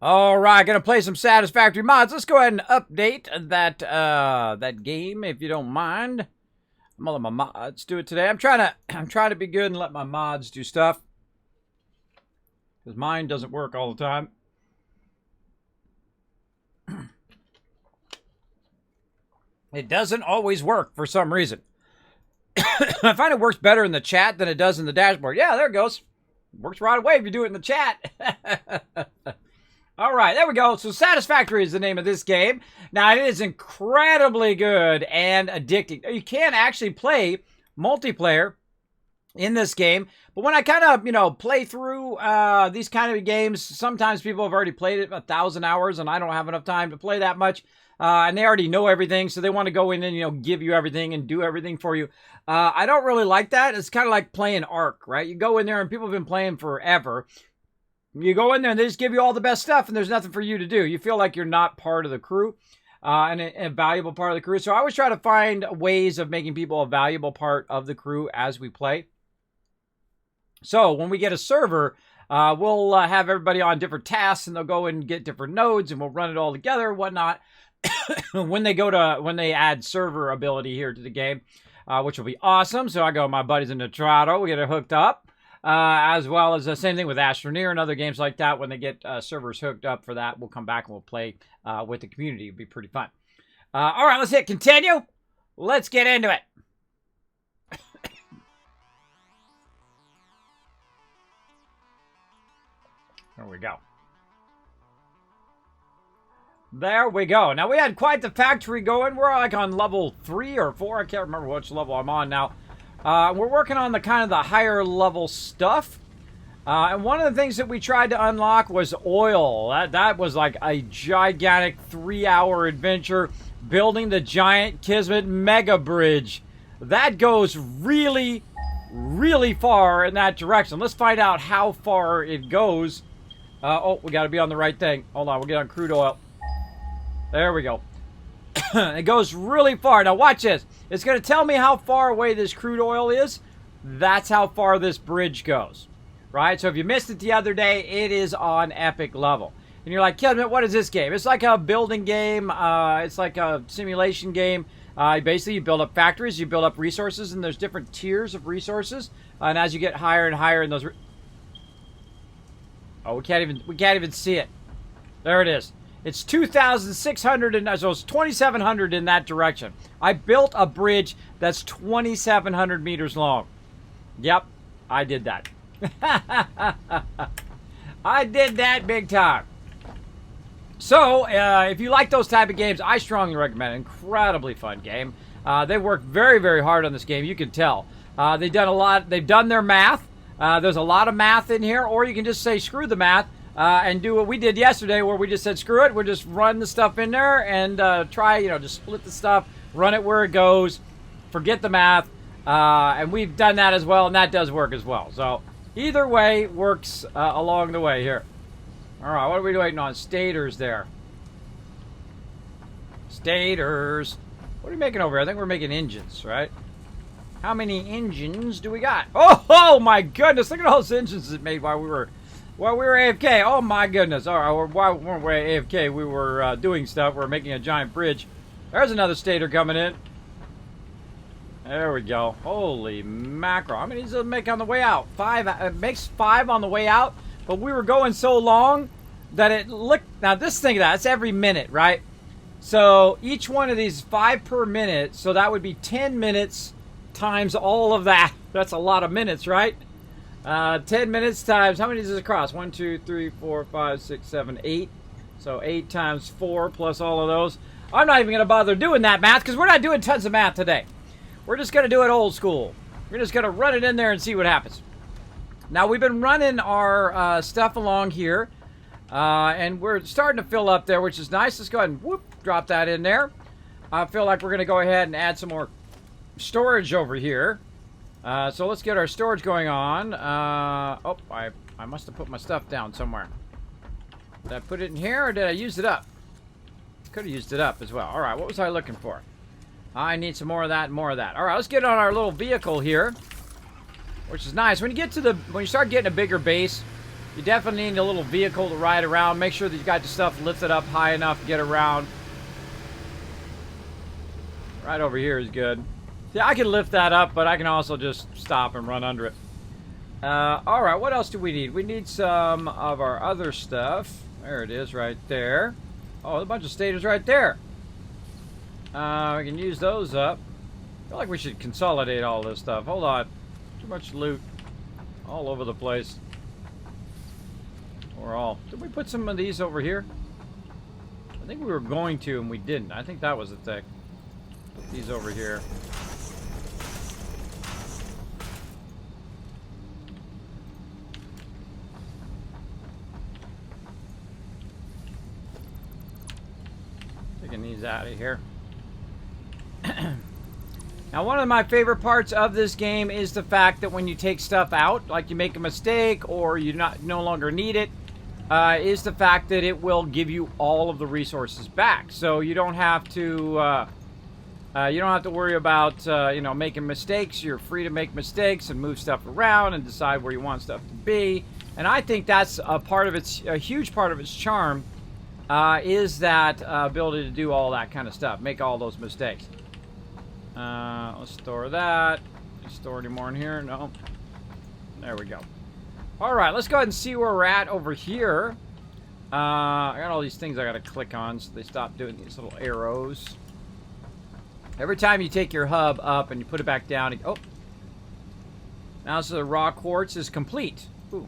All right, gonna play some Satisfactory mods. Let's go ahead and update that game, if you don't mind. I'm gonna let my mods do it today. I'm trying to be good and let my mods do stuff, because mine doesn't work all the time. It doesn't always work for some reason. I find it works better in the chat than it does in the dashboard. Yeah, there it goes. Works right away if you do it in the chat. All right, there we go. So Satisfactory is the name of this game. Now, it is incredibly good and addicting. You can actually play multiplayer in this game. But when I kind of, play through these kind of games, sometimes people have already played it 1,000 hours, and I don't have enough time to play that much. And they already know everything, so they want to go in and, give you everything and do everything for you. I don't really like that. It's kind of like playing Ark, right? You go in there, and people have been playing forever. You go in there, and they just give you all the best stuff, and there's nothing for you to do. You feel like you're not part of the crew, and a valuable part of the crew. So I always try to find ways of making people a valuable part of the crew as we play. So when we get a server, we'll have everybody on different tasks, and they'll go and get different nodes, and we'll run it all together and whatnot. when they add server ability here to the game, which will be awesome. So I go with my buddies in the Trotto, we get it hooked up, as well as the same thing with Astroneer and other games like that. When they get servers hooked up for that, we'll come back and we'll play with the community. It'll be pretty fun. All right, let's hit continue. Let's get into it. There we go. There we go. Now, we had quite the factory going. We're like on level 3 or 4. I can't remember which level I'm on now. We're working on the kind of the higher level stuff. And one of the things that we tried to unlock was oil. That was like a gigantic 3-hour adventure building the giant Kismet mega bridge. That goes really, really far in that direction. Let's find out how far it goes. Oh, we got to be on the right thing. Hold on, we'll get on crude oil. There we go. It goes really far. Now watch this. It's going to tell me how far away this crude oil is. That's how far this bridge goes. Right? So if you missed it the other day, it is on epic level. And you're like, Kismet, what is this game? It's like a building game. It's like a simulation game. Basically, you build up factories, you build up resources, and there's different tiers of resources. And as you get higher and higher in those... Oh, we can't even see it. There it is. It's 2,600, and so it's 2,700 in that direction. I built a bridge that's 2,700 meters long. Yep, I did that. I did that big time. So, if you like those type of games, I strongly recommend it. Incredibly fun game. They worked very, very hard on this game. You can tell. They've done a lot. They've done their math. There's a lot of math in here, or you can just say screw the math. And do what we did yesterday, where we just said, screw it, we'll just run the stuff in there and try, just split the stuff, run it where it goes, forget the math. And we've done that as well, and that does work as well. So either way works along the way here. All right, what are we waiting on? Stators there. Stators. What are we making over here? I think we're making engines, right? How many engines do we got? Oh my goodness, look at all those engines it made while we were AFK. Oh my goodness. All right, why weren't we AFK? We were doing stuff. We were making a giant bridge. There's another stator coming in. There we go. Holy mackerel. How many does it make on the way out? 5. It makes 5 on the way out, but we were going so long that it looked... Now, this thing, that's every minute, right? So each one of these 5 per minute, so that would be 10 minutes times all of that. That's a lot of minutes, right? 10 minutes times, how many does it cross? 1, 2, 3, 4, 5, 6, 7, 8. So 8 times 4 plus all of those. I'm not even going to bother doing that math, because we're not doing tons of math today. We're just going to do it old school. We're just going to run it in there and see what happens. Now, we've been running our stuff along here, and we're starting to fill up there, which is nice. Let's go ahead and whoop, drop that in there. I feel like we're going to go ahead and add some more storage over here. So let's get our storage going on. Oh, I must have put my stuff down somewhere. Did I put it in here, or did I use it up? Could have used it up as well. All right, what was I looking for? I need some more of that and more of that. All right, let's get on our little vehicle here, which is nice. When you start getting a bigger base, You definitely need a little vehicle to ride around. Make sure that you got your stuff lifted up high enough to get around. Right over here is good. See, I can lift that up, but I can also just stop and run under it. Alright, what else do we need? We need some of our other stuff. There it is right there. Oh, a bunch of stators right there. We can use those up. I feel like we should consolidate all this stuff. Hold on. Too much loot all over the place. Or all. Did we put some of these over here? I think we were going to and we didn't. I think that was the thing. Put these over here. Taking these out of here. Now, one of my favorite parts of this game is the fact that when you take stuff out, like you make a mistake or you no longer need it, is the fact that it will give you all of the resources back. So you don't have to worry about you know, making mistakes. You're free to make mistakes and move stuff around and decide where you want stuff to be. And I think that's a huge part of its charm. Is that ability to do all that kind of stuff, make all those mistakes. Let's store that. Can you store any more in here? No. There we go. All right, let's go ahead and see where we're at over here. I got all these things I got to click on so they stop doing these little arrows. Every time you take your hub up and you put it back down, oh. Now so the raw quartz is complete. Ooh.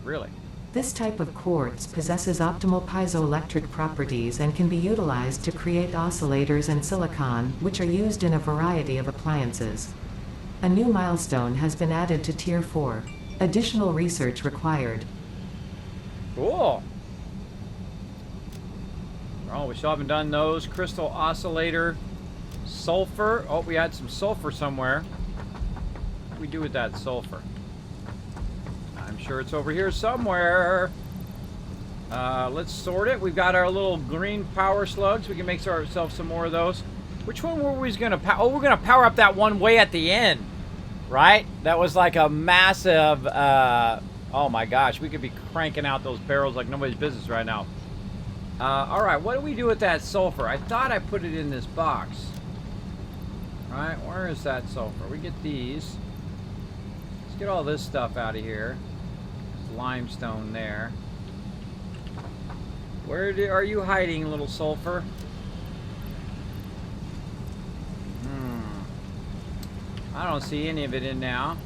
Really? This type of quartz possesses optimal piezoelectric properties and can be utilized to create oscillators and silicon, which are used in a variety of appliances. A new milestone has been added to Tier 4. Additional research required. Cool. Oh, we still haven't done those. Crystal oscillator. Sulfur. Oh, we had some sulfur somewhere. What do we do with that sulfur? I'm sure it's over here somewhere. Let's sort it. We've got our little green power slugs. We can make ourselves some more of those. Which one were we going to power? Oh, we're going to power up that one way at the end. Right? That was like a massive... oh my gosh. We could be cranking out those barrels like nobody's business right now. Alright, what do we do with that sulfur? I thought I put it in this box. Alright, where is that sulfur? We get these. Let's get all this stuff out of here. Limestone there. Where are you hiding, little sulfur? I don't see any of it in now.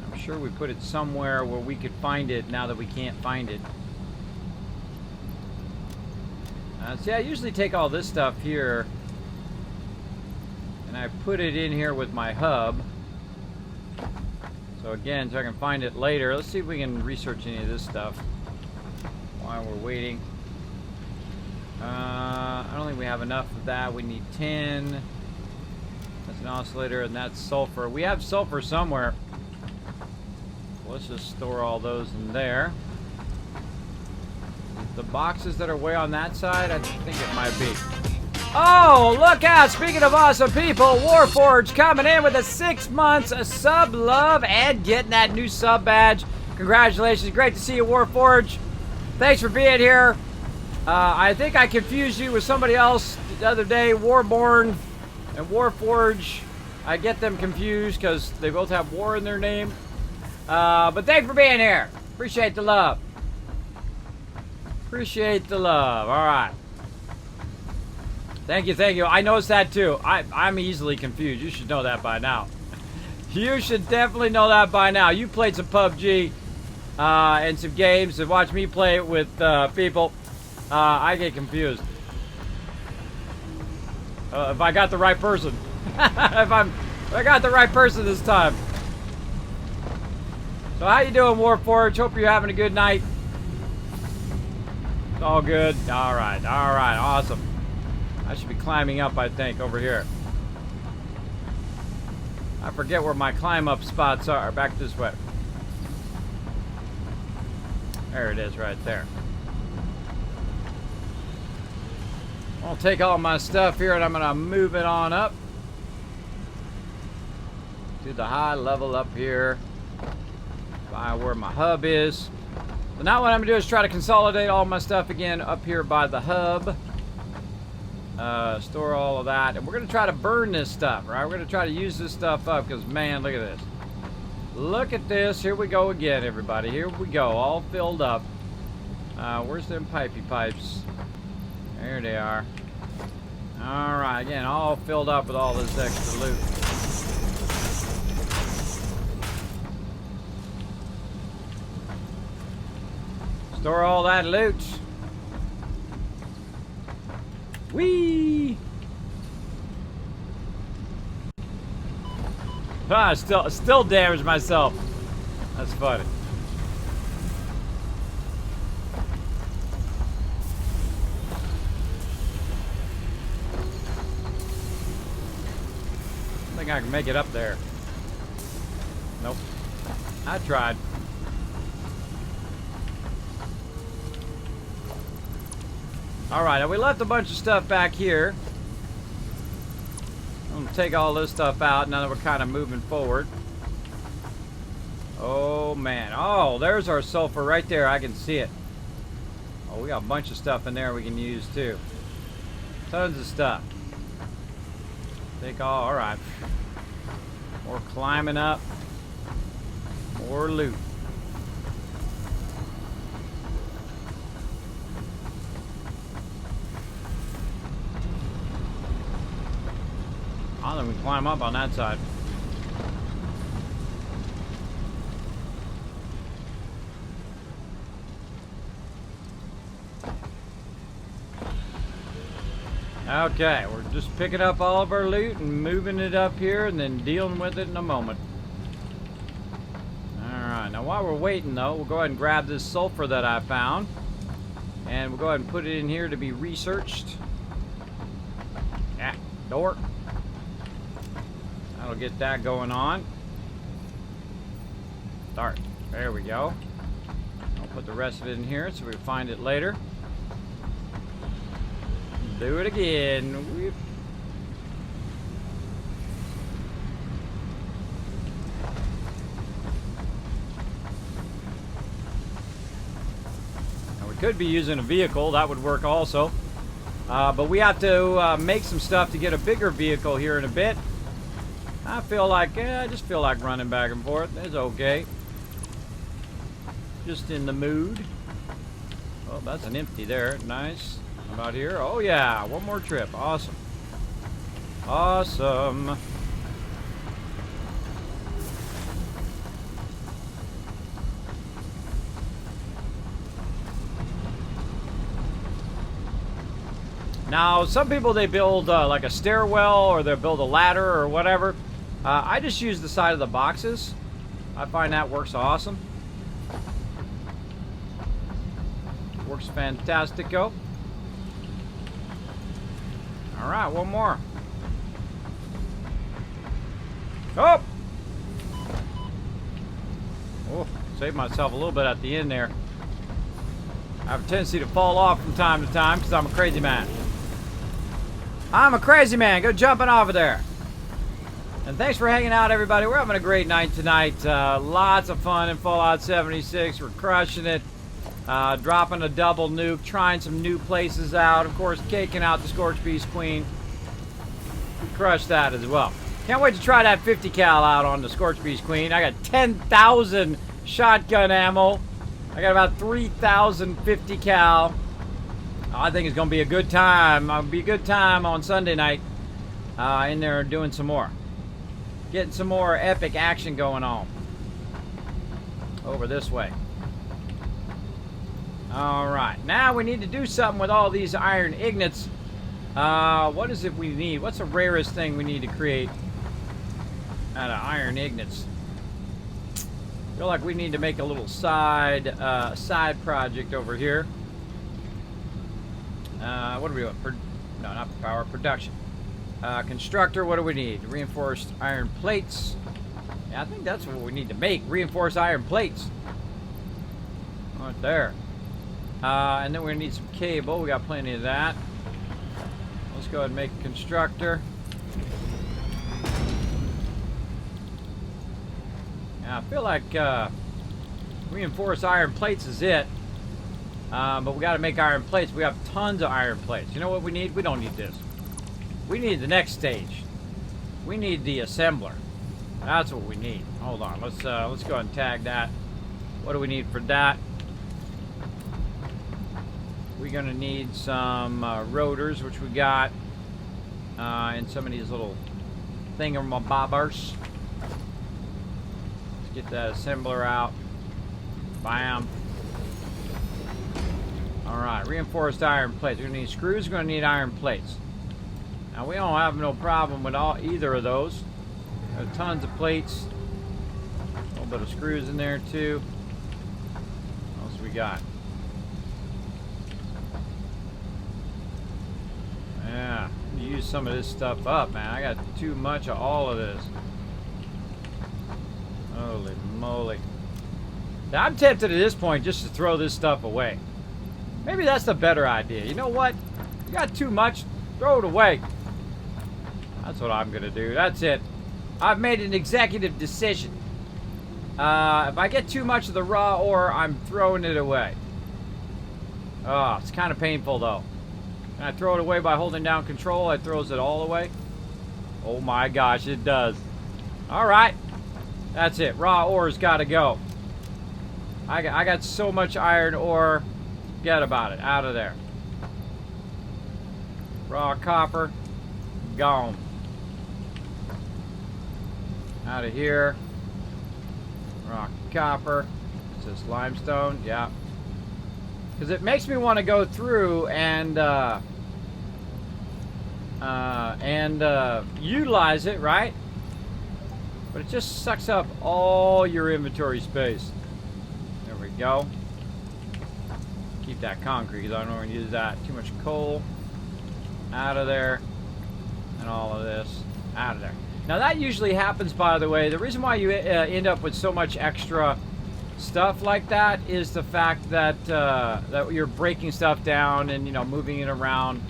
I'm sure we put it somewhere where we could find it now that we can't find it. See, I usually take all this stuff here and I put it in here with my hub. So again, so I can find it later. Let's see if we can research any of this stuff while we're waiting. I don't think we have enough of that. We need 10. That's an oscillator, and that's sulfur. We have sulfur somewhere. Let's just store all those in there. The boxes that are way on that side, I think it might be. Oh, look out! Speaking of awesome people, Warforged coming in with a 6 months sub love and getting that new sub badge. Congratulations. Great to see you, Warforged. Thanks for being here. I think I confused you with somebody else the other day, Warborn and Warforged. I get them confused because they both have war in their name. But thanks for being here. Appreciate the love. Appreciate the love. All right. Thank you, thank you. I noticed that too. I'm easily confused. You should know that by now. You should definitely know that by now. You played some PUBG and some games and watched me play it with people. I get confused. If I got the right person. if I got the right person this time. So how you doing, Warforged? Hope you're having a good night. It's all good. All right, awesome. I should be climbing up, I think, over here. I forget where my climb up spots are. Back this way. There it is, right there. I'll take all my stuff here and I'm gonna move it on up to the high level up here. by where my hub is. But now what I'm gonna do is try to consolidate all my stuff again up here by the hub. Store all of that, and we're gonna try to burn this stuff, right? We're gonna try to use this stuff up, because man, look at this. Look at this. Here we go again, everybody. Here we go, all filled up. Where's them pipey pipes? There they are. All right, again, all filled up with all this extra loot. Store all that loot. Whee! Ah, still damaged myself. That's funny. I think I can make it up there. Nope. I tried. Alright, now we left a bunch of stuff back here. I'm gonna take all this stuff out now that we're kind of moving forward. Oh man. Oh, there's our sulfur right there. I can see it. Oh, we got a bunch of stuff in there we can use too. Tons of stuff. Take all. Alright. More climbing up. More loot. I don't think we can climb up on that side. Okay, we're just picking up all of our loot and moving it up here and then dealing with it in a moment. Alright, now while we're waiting though, we'll go ahead and grab this sulfur that I found. And we'll go ahead and put it in here to be researched. Yeah, door. That'll get that going on. Start. There we go. I'll put the rest of it in here so we can find it later. Do it again. Whoop. Now we could be using a vehicle. That would work also. But we have to make some stuff to get a bigger vehicle here in a bit. I feel like, I just feel like running back and forth. It's okay. Just in the mood. Oh, that's an empty there. Nice. How about here? Oh yeah, one more trip. Awesome. Awesome. Now, some people, they build like a stairwell or they build a ladder or whatever. I just use the side of the boxes. I find that works awesome. Works fantastico. Alright, one more. Oh! Oh, saved myself a little bit at the end there. I have a tendency to fall off from time to time because I'm a crazy man. I'm a crazy man. Go jumping off of there. And thanks for hanging out, everybody. We're having a great night tonight. Lots of fun in Fallout 76. We're crushing it. Dropping a double nuke. Trying some new places out. Of course, caking out the Scorch Beast Queen. We crushed that as well. Can't wait to try that 50 cal out on the Scorch Beast Queen. I got 10,000 shotgun ammo. I got about 3,000 50 cal. I think it's going to be a good time. It'll be a good time on Sunday night. In there doing some more. Getting some more epic action going on. Over this way. Alright. Now we need to do something with all these iron ignits. What is it we need? What's the rarest thing we need to create out of iron ignits? I feel like we need to make a little side project over here. What do we want? No, not power. Production. Constructor, what do we need? Reinforced iron plates. Yeah, I think that's what we need to make. Reinforced iron plates. Right there. And then we're going to need some cable. We got plenty of that. Let's go ahead and make a constructor. Yeah, I feel like Reinforced iron plates is it. But we got to make iron plates. We have tons of iron plates. You know what we need? We don't need this. We need the next stage. We need the assembler. That's what we need. Hold on. Let's go ahead and tag that. What do we need for that? We're gonna need some rotors, which we got, and some of these little thingamabobbers. Let's get that assembler out. Bam. All right, reinforced iron plates. We're gonna need screws. We're gonna need iron plates. Now we don't have no problem with either of those. There's tons of plates. A little bit of screws in there too. What else we got? Yeah, use some of this stuff up, man. I got too much of all of this. Holy moly. Now, I'm tempted at this point just to throw this stuff away. Maybe that's the better idea. You know what? You got too much, throw it away. That's what I'm gonna do. That's it. I've made an executive decision. If I get too much of the raw ore, I'm throwing it away. Oh, it's kind of painful though. Can I throw it away by holding down control? It throws it all away. Oh my gosh, it does. All right, that's it. Raw ore's got to go. I got so much iron ore. Forget about it. Out of there. Raw copper, gone. Out of here. Raw copper. Is this limestone? Yeah. Because it makes me want to go through and utilize it, right? But it just sucks up all your inventory space. There we go. Keep that concrete because I don't want to use that. Too much coal. Out of there. And all of this. Out of there. Now that usually happens, by the way. The reason why you end up with so much extra stuff like that is the fact that that you're breaking stuff down and, you know, moving it around.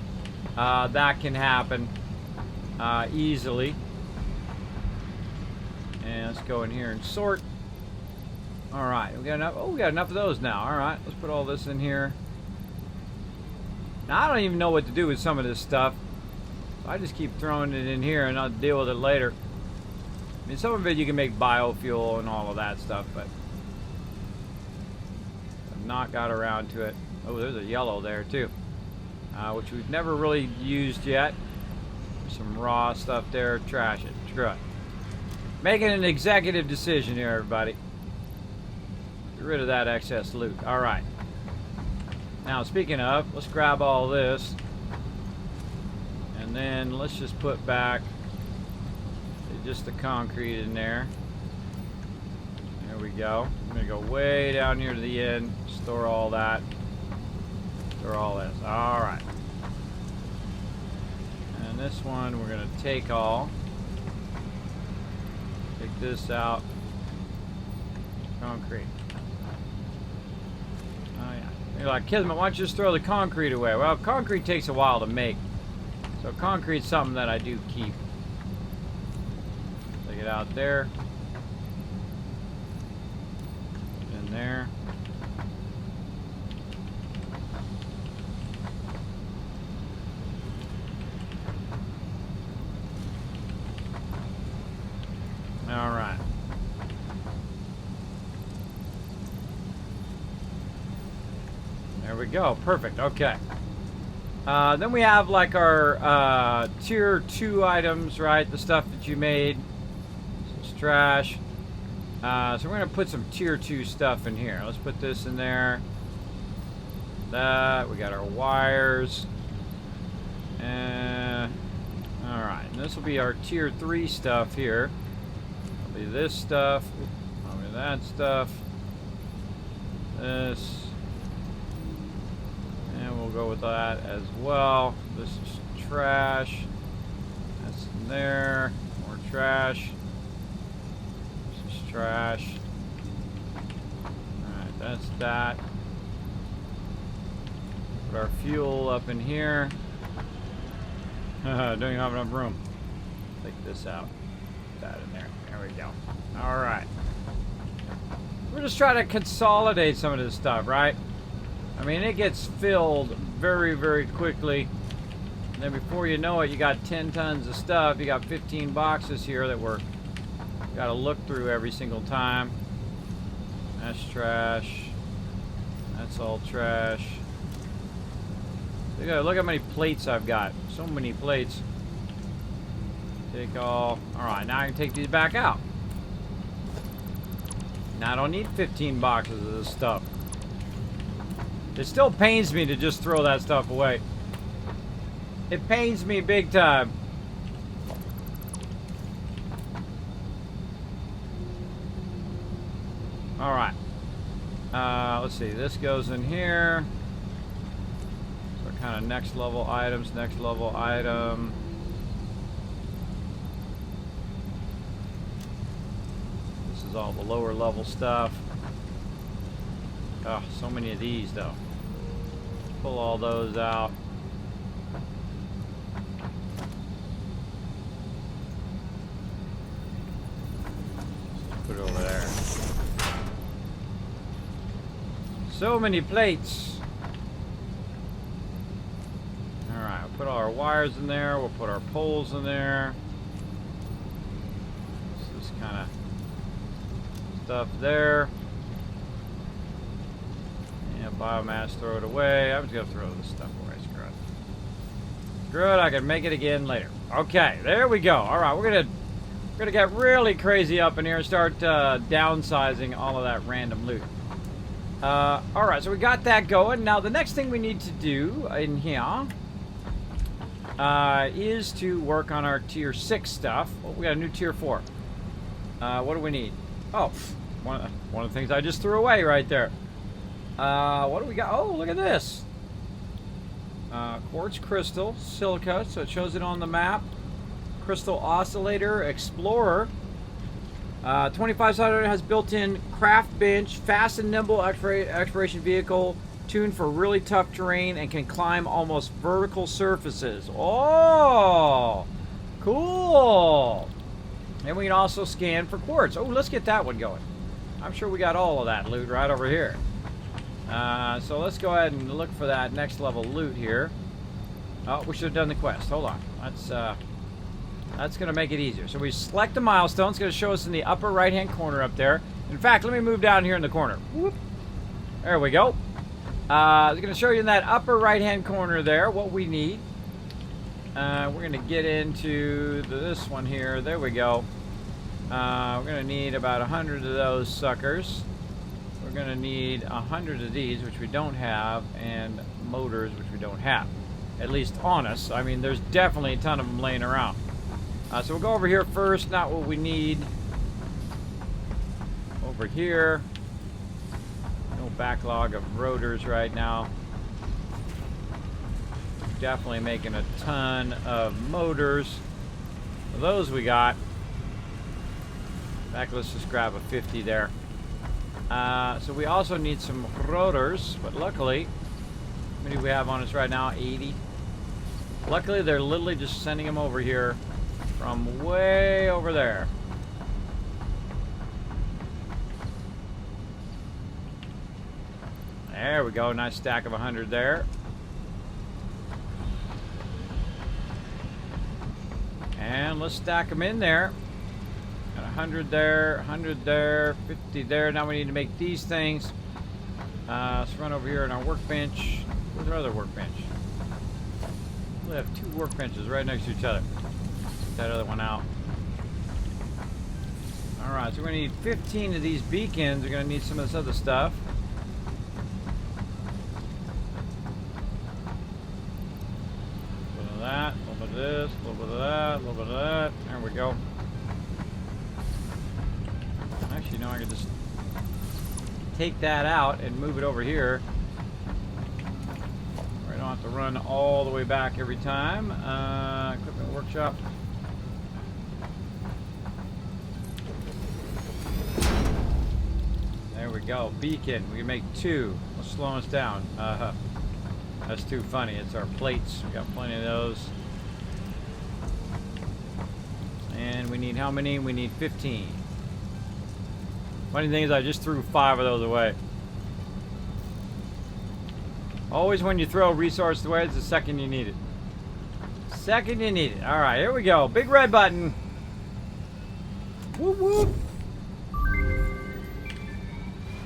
That can happen easily. And let's go in here and sort. All right, we got enough. Oh, we got enough of those now. All right, let's put all this in here. Now I don't even know what to do with some of this stuff. So I just keep throwing it in here and I'll deal with it later. I mean, some of it you can make biofuel and all of that stuff, but I've not got around to it. Oh, there's a yellow there too, which we've never really used yet. There's some raw stuff there. Trash it. Screw it. Making an executive decision here, everybody. Get rid of that excess loot. All right. Now, speaking of, let's grab all this. And then let's just put back just the concrete in there. There we go. I'm going to go way down here to the end. Store all that. Store all this. All right. And this one, we're going to take all. Take this out. Concrete. Oh yeah. You're like, Kismet, why don't you just throw the concrete away? Well, concrete takes a while to make. So concrete's something that I do keep. Take it out there. Put it in there. All right. There we go. Perfect. Okay. Then we have like our tier 2 items, right? The stuff that you made. This is trash. So we're going to put some tier 2 stuff in here. Let's put this in there. That. We got our wires. And all right. And this will be our tier 3 stuff here. This stuff, probably that stuff, this, and we'll go with that as well. This is trash. That's in there. More trash. This is trash. Alright, that's that. Put our fuel up in here. Don't even have enough room. Take this out. Put that in there. There we go. All right. we're just trying to consolidate some of this stuff, right? I mean, it gets filled very, very quickly. And then before you know it, you got 10 tons of stuff. You got 15 boxes here that we're got to look through every single time. That's trash. That's all trash. Look how many plates I've got. So many plates. Take all. Alright, now I can take these back out. Now I don't need 15 boxes of this stuff. It still pains me to just throw that stuff away. It pains me big time. Alright. Let's see. This goes in here. So kind of next level items, next level item. This is all the lower level stuff. Oh, so many of these though. Pull all those out. Put it over there. So many plates. Alright, we'll put all our wires in there. We'll put our poles in there. This kind of stuff there. Yeah, biomass, throw it away. I'm just going to throw this stuff away. Screw it. Screw it, I can make it again later. Okay, there we go. Alright, we're gonna get really crazy up in here and start downsizing all of that random loot. Alright, so we got that going. Now the next thing we need to do in here is to work on our tier 6 stuff. Oh, we got a new tier 4. What do we need? Oh, one of the things I just threw away right there. What do we got? Oh, look at this. Quartz crystal, silica, so it shows it on the map. Crystal oscillator, explorer. 2500 has built-in craft bench, fast and nimble exploration vehicle, tuned for really tough terrain and can climb almost vertical surfaces. Oh, cool. And we can also scan for quartz. Oh, let's get that one going. I'm sure we got all of that loot right over here. So let's go ahead and look for that next level loot here. Oh, we should have done the quest. Hold on. That's going to make it easier. So we select the milestone. It's going to show us in the upper right-hand corner up there. In fact, let me move down here in the corner. Whoop. There we go. It's going to show you in that upper right-hand corner there what we need. We're going to get into this one here. There we go. We're going to need about 100 of those suckers. We're going to need 100 of these, which we don't have, and motors, which we don't have. At least on us. I mean, there's definitely a ton of them laying around. So we'll go over here first, not what we need. Over here. No backlog of rotors right now. Definitely making a ton of motors. For those we got. In fact, let's just grab a 50 there. So we also need some rotors, but luckily, how many do we have on us right now? 80. Luckily, they're literally just sending them over here from way over there. There we go. Nice stack of 100 there. And let's stack them in there. Got 100 there, 100 there, 50 there. Now we need to make these things. Let's run over here on our workbench. Where's our other workbench? We have 2 workbenches right next to each other. Get that other one out. Alright, so we're going to need 15 of these beacons. We're going to need some of this other stuff. A little bit of that, a little bit of this, a little bit of that, a little bit of that. There we go. Actually, no, I can just take that out and move it over here. I don't have to run all the way back every time. Equipment workshop. There we go. Beacon. We can make 2. Let's slow us down. That's too funny. It's our plates. We got plenty of those. And we need how many? We need 15. Funny thing is, I just threw 5 of those away. Always when you throw a resource away, it's the second you need it. Second you need it. Alright, here we go. Big red button. Whoop whoop.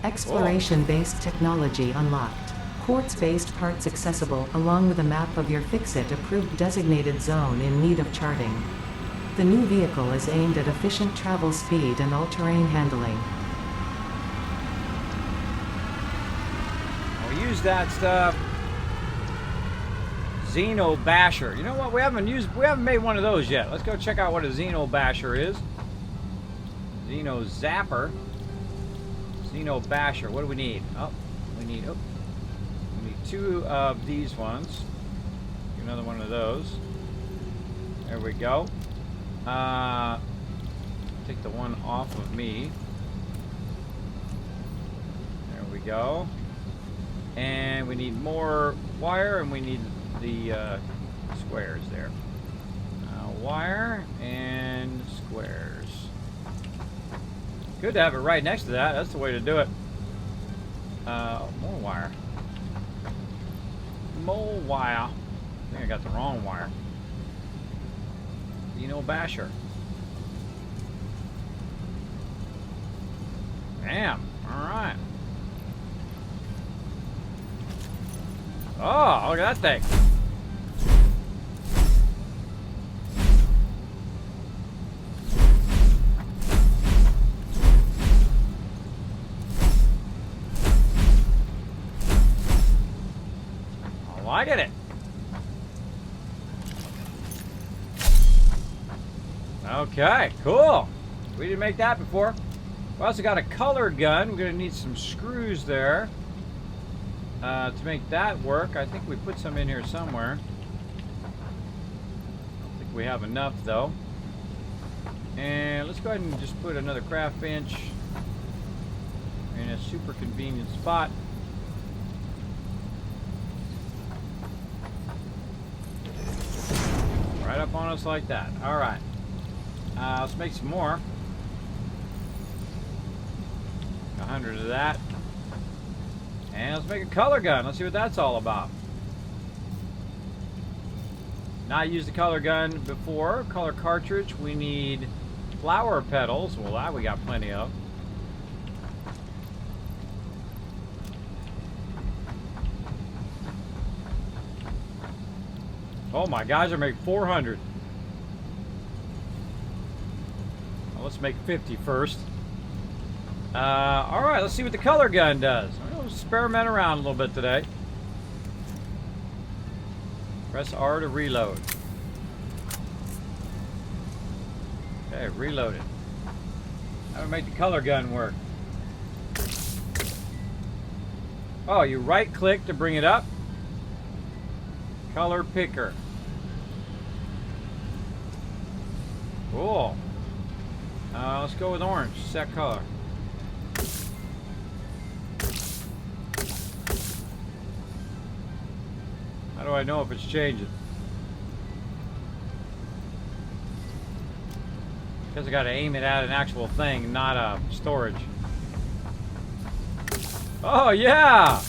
Exploration-based technology unlocked. Quartz-based parts accessible, along with a map of your Fix-It-approved designated zone in need of charting. The new vehicle is aimed at efficient travel speed and all-terrain handling. We'll use that stuff. Xeno Basher. You know what? We haven't made one of those yet. Let's go check out what a Xeno Basher is. Xeno Zapper. Xeno Basher. What do we need? We need 2 of these ones. Another one of those. There we go. Take the one off of me. There we go. And we need more wire, and we need the squares there. Wire and squares. Good to have it right next to that. That's the way to do it. More wire. More wire. I think I got the wrong wire. Xeno Basher. Damn. Alright. Oh, look at that thing. I'm liking it. Okay, cool. We didn't make that before. We also got a color gun. We're going to need some screws there to make that work. I think we put some in here somewhere. I think we have enough though. And let's go ahead and just put another craft bench in a super convenient spot. Right up on us like that. All right. Let's make some more. 100 of that. And let's make a color gun. Let's see what that's all about. Not used the color gun before. Color cartridge. We need flower petals. Well, that we got plenty of. Oh my guys, I make 400. Well, let's make 50 first. Alright, let's see what the color gun does. We'll experiment around a little bit today. Press R to reload. Okay, reload it. How do we make the color gun work? Oh, you right click to bring it up. Color picker. Cool. Let's go with orange. Set color. How do I know if it's changing? Because I got to aim it at an actual thing, not a storage. Oh yeah!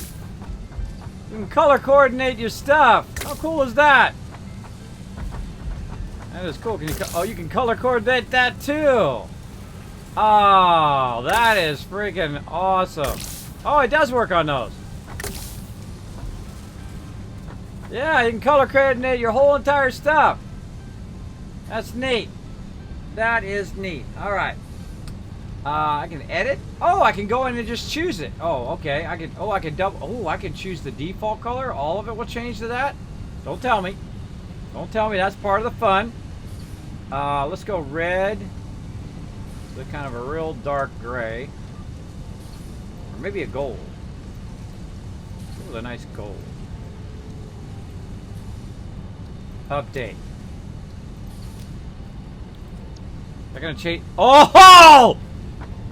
You can color coordinate your stuff. How cool is that? That is cool. Can you? Oh, you can color coordinate that too. Oh, that is freaking awesome. Oh, it does work on those. Yeah, you can color coordinate your whole entire stuff. That's neat. That is neat. All right. I can edit. Oh, I can go in and just choose it. Oh, okay. I can. Oh, I can double. Oh, I can choose the default color. All of it will change to that. Don't tell me. Don't tell me. That's part of the fun. Let's go red. So kind of a real dark gray, or maybe a gold. Let's go with a nice gold. Update. They're gonna change. Oh!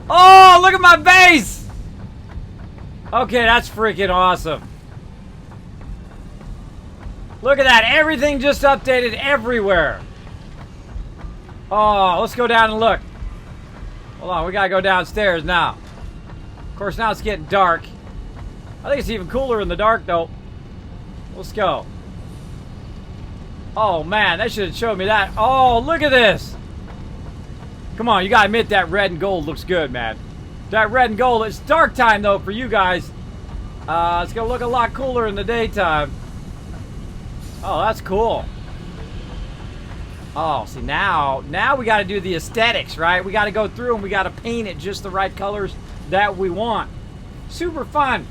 Oh, look at my base! Okay, that's freaking awesome. Look at that. Everything just updated everywhere. Oh, let's go down and look. Hold on, we gotta go downstairs now. Of course, now it's getting dark. I think it's even cooler in the dark, though. Let's go. Oh, man, that should have showed me that. Oh, look at this. Come on, you gotta admit that red and gold looks good, man. That red and gold. It's dark time, though, for you guys. It's gonna look a lot cooler in the daytime. Oh, that's cool. Oh, see, now we gotta do the aesthetics, right? We gotta go through and we gotta paint it just the right colors that we want. Super fun.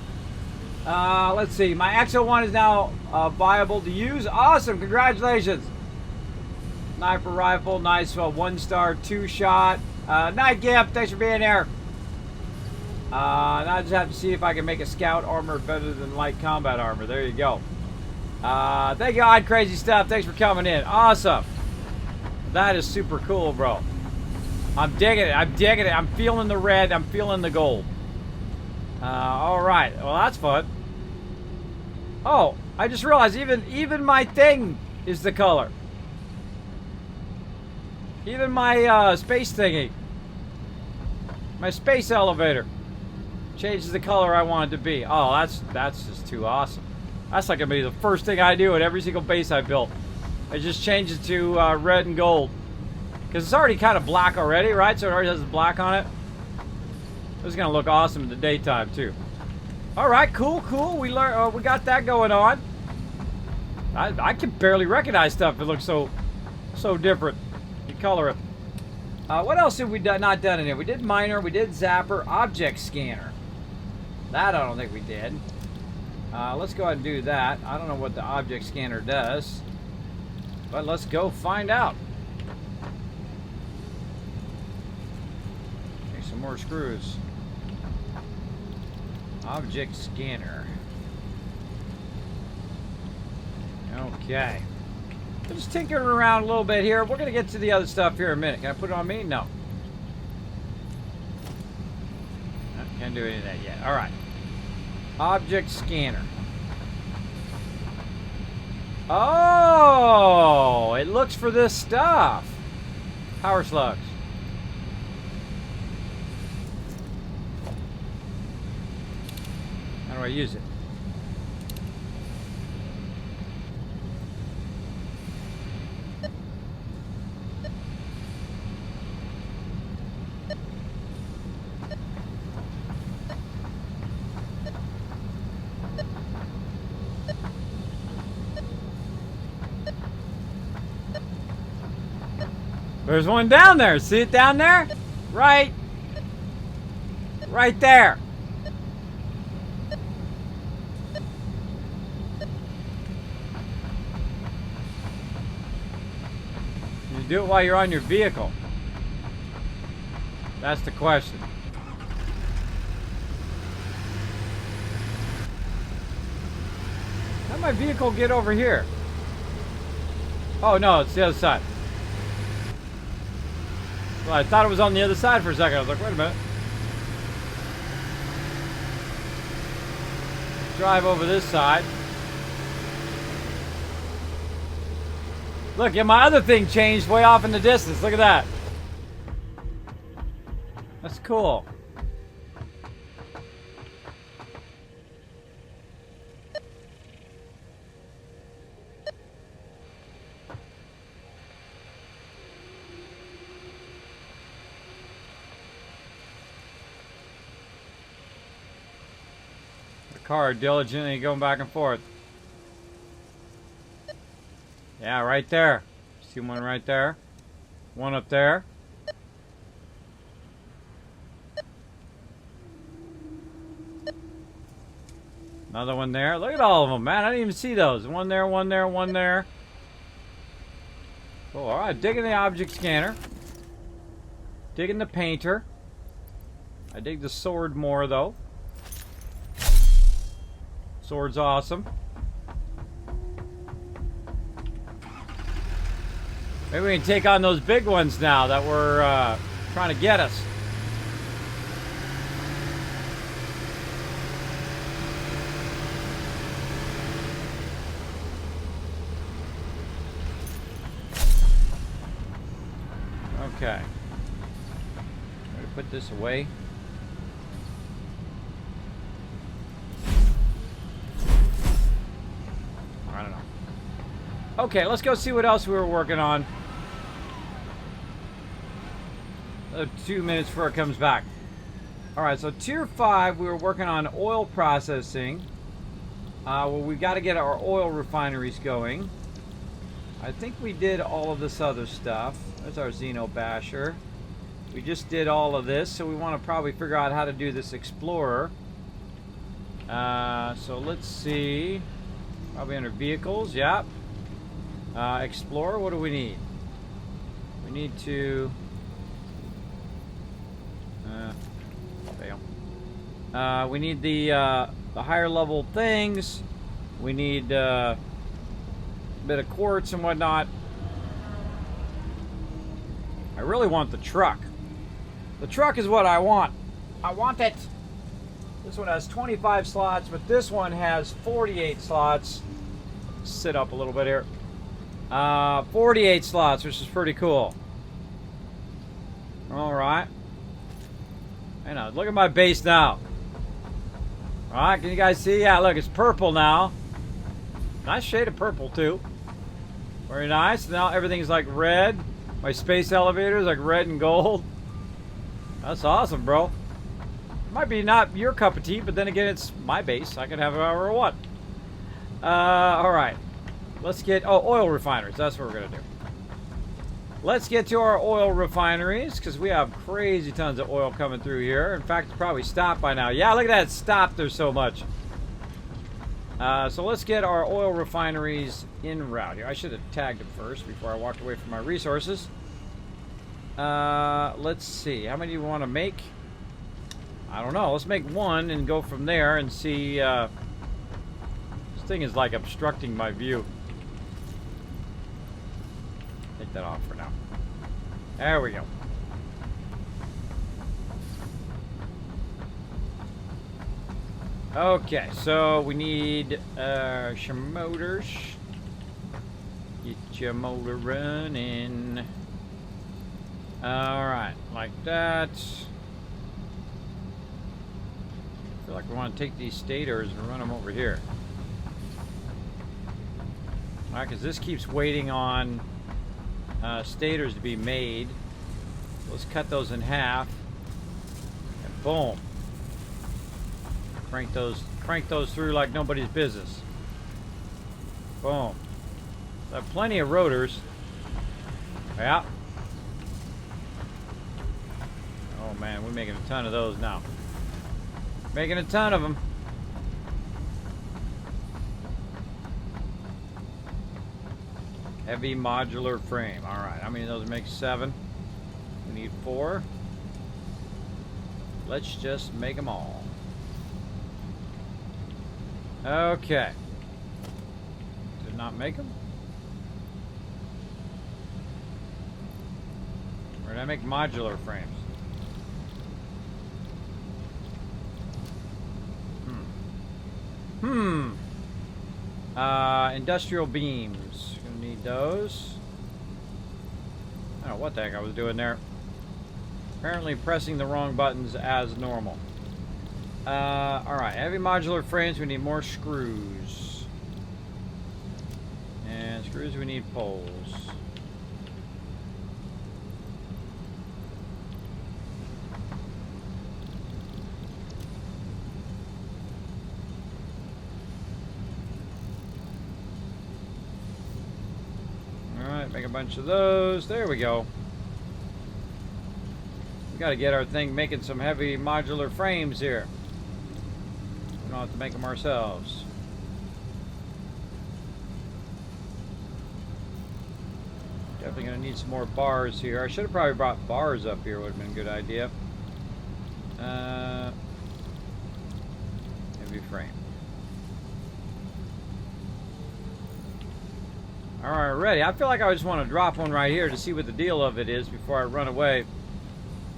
Let's see. My XO1 is now viable to use. Awesome. Congratulations. Sniper rifle. Nice 1-star 2-shot. Night Gift. Thanks for being here. Now I just have to see if I can make a scout armor better than light combat armor. There you go. Thank you, Odd Crazy Stuff. Thanks for coming in. Awesome. That is super cool, bro. I'm digging it. I'm digging it. I'm feeling the red. I'm feeling the gold. All right. Well, that's fun. Oh, I just realized even my thing is the color. Even my space thingy. My space elevator changes the color I want it to be. Oh, that's just too awesome. That's like gonna be the first thing I do at every single base I built. I just change it to red and gold. Because it's already kind of black already, right? So it already has black on it. This is gonna look awesome in the daytime too. All right, cool. We got that going on. I can barely recognize stuff. It looks so different. You color it. What else have we not done in here? We did miner. We did zapper. Object scanner. That I don't think we did. Let's go ahead and do that. I don't know what the object scanner does, but let's go find out. Make some more screws. Object scanner. Okay. We're just tinkering around a little bit here. We're going to get to the other stuff here in a minute. Can I put it on me? No. Can't do any of that yet. All right. Object scanner. Oh, it looks for this stuff. Power slugs. How do I use it? There's one down there. See it down there? Right there. You do it while you're on your vehicle. That's the question. How'd my vehicle get over here? Oh no, it's the other side. Well, I thought it was on the other side for a second. I was like, wait a minute. Drive over this side. Look, yeah, my other thing changed way off in the distance. Look at that. That's cool. Car diligently going back and forth. Yeah, right there. See one right there. One up there. Another one there. Look at all of them, man. I didn't even see those. One there, one there, one there. Oh, all right. Digging the object scanner. Digging the painter. I dig the sword more, though. Sword's awesome. Maybe we can take on those big ones now that were trying to get us. Okay. I'm going to put this away. Okay, let's go see what else we were working on. 2 minutes before it comes back. Alright, so Tier 5, we were working on oil processing. Well, we got to get our oil refineries going. I think we did all of this other stuff. There's our Xeno Basher. We just did all of this, so we want to probably figure out how to do this Explorer. So let's see. Probably under vehicles, yep. Explorer, what do we need? We need to... fail. We need the higher level things. We need a bit of quartz and whatnot. I really want the truck. The truck is what I want. I want it. This one has 25 slots, but this one has 48 slots. Sit up a little bit here. 48 slots, which is pretty cool. All right. Hang on, look at my base now. All right, can you guys see? Yeah, look, it's purple now. Nice shade of purple, too. Very nice. Now everything's like red. My space elevator is like red and gold. That's awesome, bro. Might be not your cup of tea, but then again, it's my base. I can have it however I want. All right. Let's get... Oh, oil refineries. That's what we're going to do. Let's get to our oil refineries, because we have crazy tons of oil coming through here. In fact, it's probably stopped by now. Yeah, look at that. It's stopped. There's so much. So let's get our oil refineries en route here. I should have tagged them first before I walked away from my resources. Let's see. How many do you want to make? I don't know. Let's make one and go from there and see. This thing is like obstructing my view. Take that off for now. There we go. Okay, so we need some motors. Get your motor running. Alright, like that. I feel like we want to take these stators and run them over here. Alright, because this keeps waiting on stators to be made. Let's cut those in half. And boom. Crank those through like nobody's business. Boom. I have plenty of rotors. Yeah. Oh man, we're making a ton of those now. Making a ton of them. Heavy modular frame. Alright, how many of those make 7? We need 4. Let's just make them all. Okay. Did not make them? Or did I make modular frames? Industrial beams. Gonna need those. I don't know what the heck I was doing there. Apparently pressing the wrong buttons as normal. Alright, heavy modular frames, we need more screws. And screws, we need poles. Alright, make a bunch of those. There we go. We gotta get our thing making some heavy modular frames here. We don't have to make them ourselves. Definitely gonna need some more bars here. I should have probably brought bars up here. Would have been a good idea. Heavy frame. Alright, ready. I feel like I just want to drop one right here to see what the deal of it is before I run away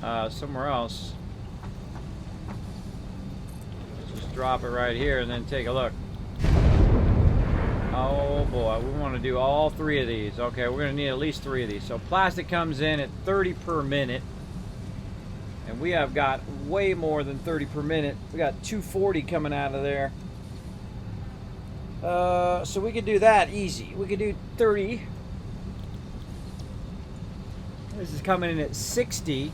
somewhere else. Just drop it right here and then take a look. Oh boy, we want to do all 3 of these. Okay, we're going to need at least 3 of these. So plastic comes in at 30 per minute. And we have got way more than 30 per minute. We got 240 coming out of there. So we could do that easy. We could do 30. This is coming in at 60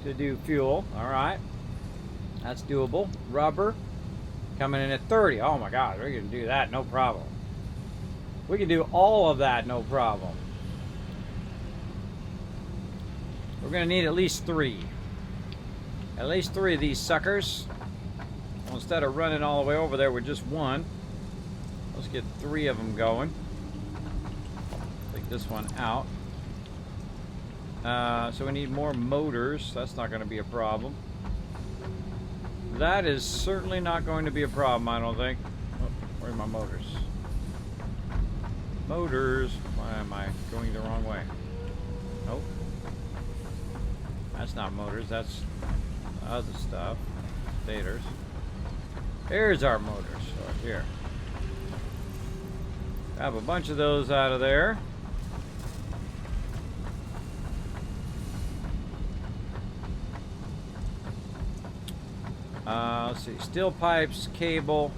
to do fuel. All right. That's doable. Rubber coming in at 30. Oh my God, we're going to do that, no problem. We can do all of that, no problem. We're going to need at least 3. At least 3 of these suckers. Well, instead of running all the way over there with just 1, let's get 3 of them going. Take this one out. So we need more motors. That's not going to be a problem. That is certainly not going to be a problem, I don't think. Oh, where are my motors? Motors. Why am I going the wrong way? Nope. That's not motors. That's other stuff. Stators. Here's our motors. Right here. Grab a bunch of those out of there. Let's see, steel pipes, cable.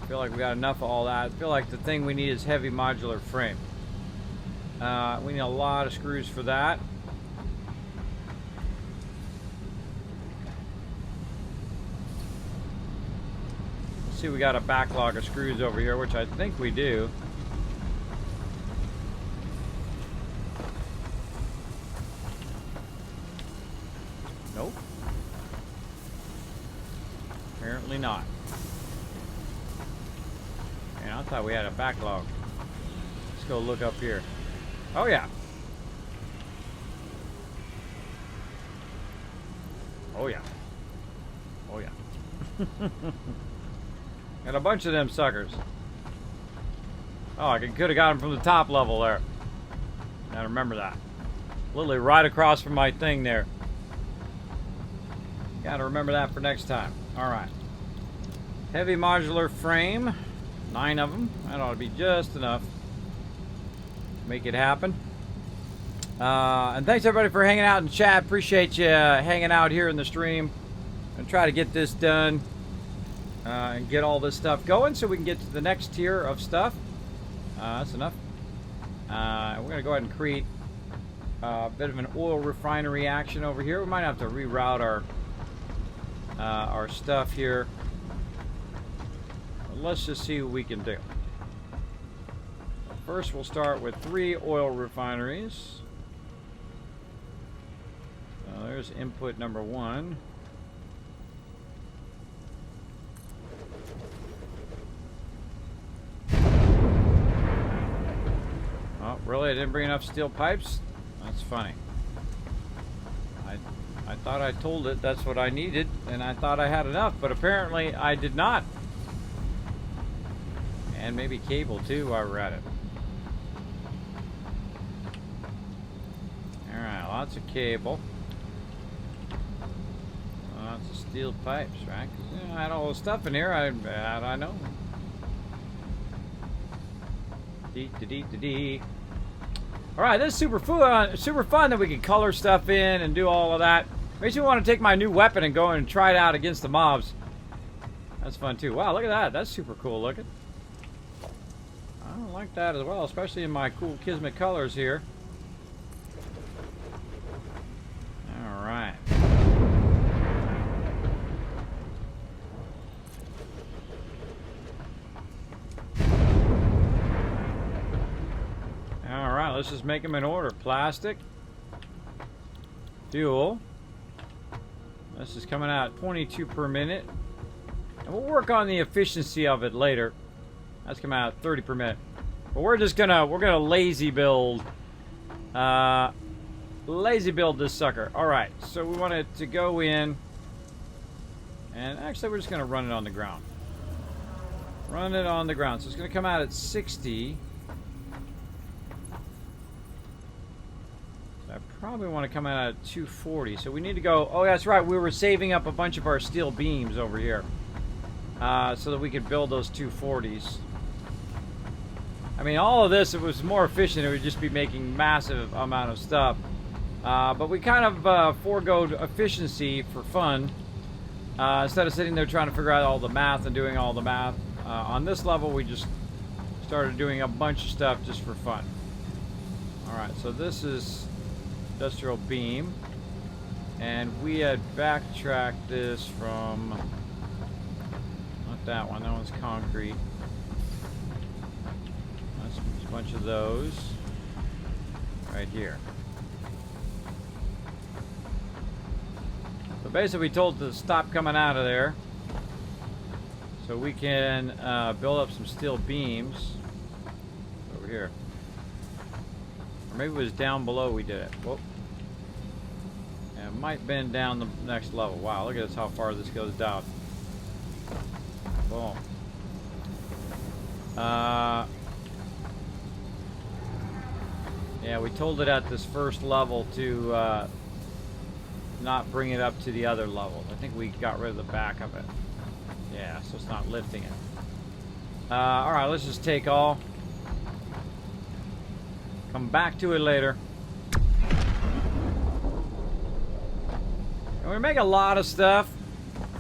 I feel like we got enough of all that. I feel like the thing we need is heavy modular frame. We need a lot of screws for that. Let's see, we got a backlog of screws over here, which I think we do. Nope. Apparently not. Man, I thought we had a backlog. Let's go look up here. Oh yeah. Oh yeah. Oh yeah. Got a bunch of them suckers. Oh, I could have got them from the top level there. I remember that. Literally right across from my thing there. Gotta remember that for next time. Alright. Heavy modular frame. 9 of them. That ought to be just enough to make it happen. And thanks everybody for hanging out in chat. Appreciate you hanging out here in the stream. And try to get this done. And get all this stuff going so we can get to the next tier of stuff. That's enough. We're going to go ahead and create a bit of an oil refinery action over here. We might have to reroute our stuff here. Let's just see what we can do. First, we'll start with 3 oil refineries. There's input number 1. Oh, really? I didn't bring enough steel pipes? That's funny. I thought I told it that's what I needed, and I thought I had enough, but apparently I did not. And maybe cable too while we're at it. Alright, lots of cable. Lots of steel pipes, right? 'Cause, you know, I had all the stuff in here. I know. Alright, this is super fun that we can color stuff in and do all of that. Makes me want to take my new weapon and go and try it out against the mobs. That's fun too. Wow, look at that. That's super cool looking. I like that as well, especially in my cool Kismet colors here. Alright. Alright, let's just make them in order. Plastic. Fuel. This is coming out at 22 per minute. And we'll work on the efficiency of it later. That's coming out at 30 per minute. But we're gonna lazy build this sucker. Alright, so we want it to go in, and actually we're just gonna run it on the ground. Run it on the ground. So it's gonna come out at 60. So I probably want to come out at 240. So we need to go, oh that's right, we were saving up a bunch of our steel beams over here. So that we could build those 240s. I mean, all of this, if it was more efficient, it would just be making massive amount of stuff. But we kind of foregoed efficiency for fun. Instead of sitting there trying to figure out all the math and doing all the math. On this level, we just started doing a bunch of stuff just for fun. Alright, so this is industrial beam. And we had backtracked this from... Not that one, that one's concrete. That's a bunch of those. Right here. So basically we told it to stop coming out of there. So we can build up some steel beams. Over here. Or maybe it was down below we did it. Whoop. Yeah, it might have been down the next level. Wow, look at this, how far this goes down. Boom. Yeah, we told it at this first level to not bring it up to the other levels. I think we got rid of the back of it. Yeah, so it's not lifting it. Alright, let's just take all. Come back to it later. And we make a lot of stuff.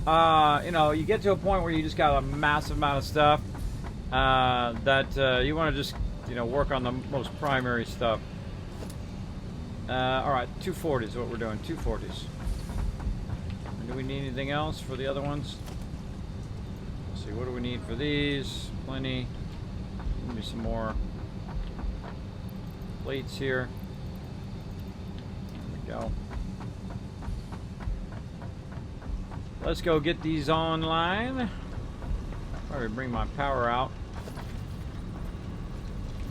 You know, you get to a point where you just got a massive amount of stuff that you want to just, you know, work on the most primary stuff. Alright, 240 is what we're doing. 240s. And do we need anything else for the other ones? Let's see, what do we need for these? Plenty. Give me some more plates here. There we go. Let's go get these online. Probably bring my power out.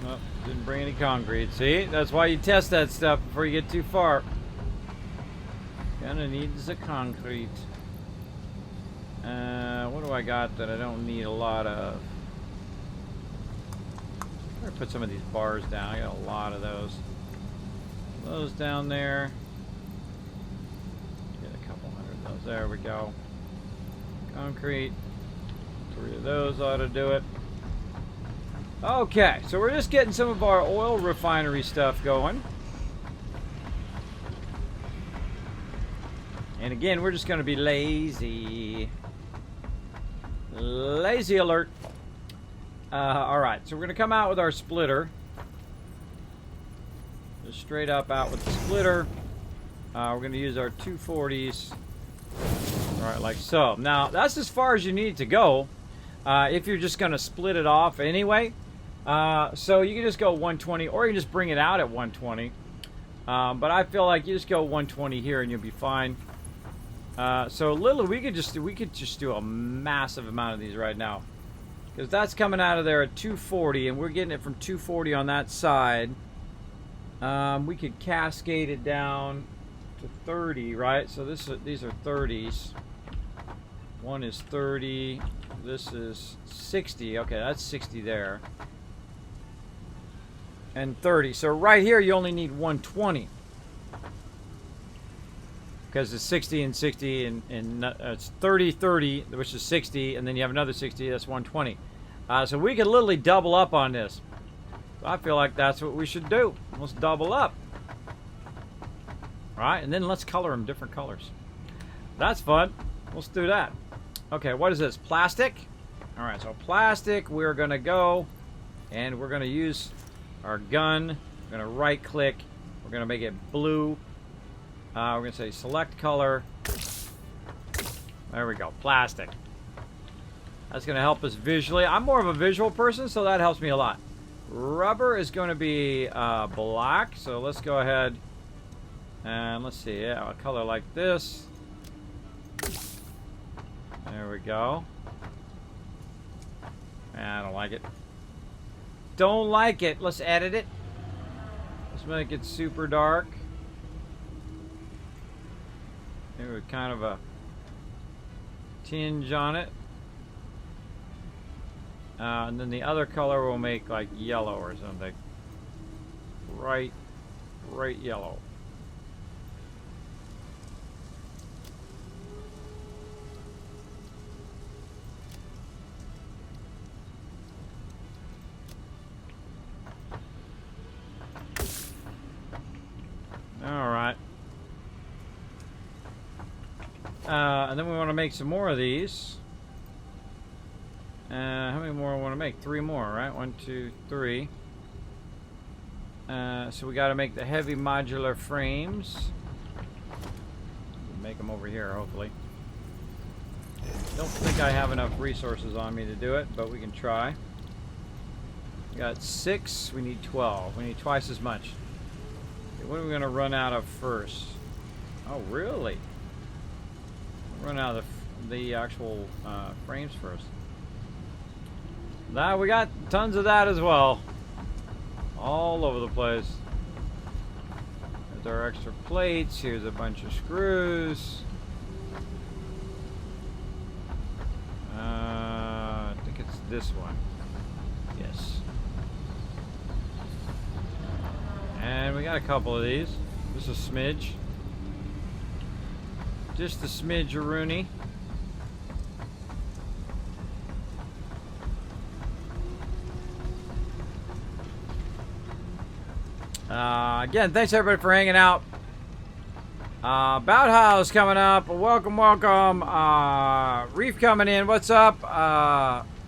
Oh, didn't bring any concrete. See? That's why you test that stuff before you get too far. Gonna need the concrete. What do I got that I don't need a lot of? I'm gonna put some of these bars down. I got a lot of those. Those down there. Get a couple hundred of those. There we go. Concrete. 3 of those ought to do it. Okay, so we're just getting some of our oil refinery stuff going. And again, we're just going to be lazy. Lazy alert. Alright, so we're going to come out with our splitter. Just straight up out with the splitter. We're going to use our 240s. Alright, like so. Now, that's as far as you need to go. If you're just going to split it off anyway. So you can just go 120, or you can just bring it out at 120. But I feel like you just go 120 here and you'll be fine. So literally we could just do a massive amount of these right now. Because that's coming out of there at 240, and we're getting it from 240 on that side. We could cascade it down to 30, right? So these are 30s. One is 30. This is 60. Okay, that's 60 there. And 30. So right here you only need 120. Because it's 60 and 60 and it's 30, 30, which is 60, and then you have another 60, that's 120. So we could literally double up on this. So I feel like that's what we should do. Let's double up. Right, and then let's color them different colors. That's fun. Let's do that. Okay, what is this? Plastic? Alright, so plastic, we're going to go and we're going to use our gun. We're going to right click. We're going to make it blue. We're going to say select color. There we go. Plastic. That's going to help us visually. I'm more of a visual person, so that helps me a lot. Rubber is going to be black. So let's go ahead and let's see. Yeah, a color like this. There we go. I don't like it. Don't like it. Let's edit it. Let's make it super dark. Maybe kind of a tinge on it. And then the other color we'll make like yellow or something. Bright yellow. Alright. And then we want to make some more of these. How many more I want to make? 3 more, right? 1, 2, 3. So we got to make the heavy modular frames. Make them over here, hopefully. Don't think I have enough resources on me to do it, but we can try. We got 6. We need 12. We need twice as much. Okay, what are we going to run out of first? Oh, really? Run out of the actual frames first. Now we got tons of that as well. All over the place. There's our extra plates. Here's a bunch of screws. I think it's this one. Yes. And we got a couple of these. Just a smidge. Just a smidge-a-rooney. Again, thanks everybody for hanging out. Bout House coming up. Welcome, welcome. Reef coming in. What's up?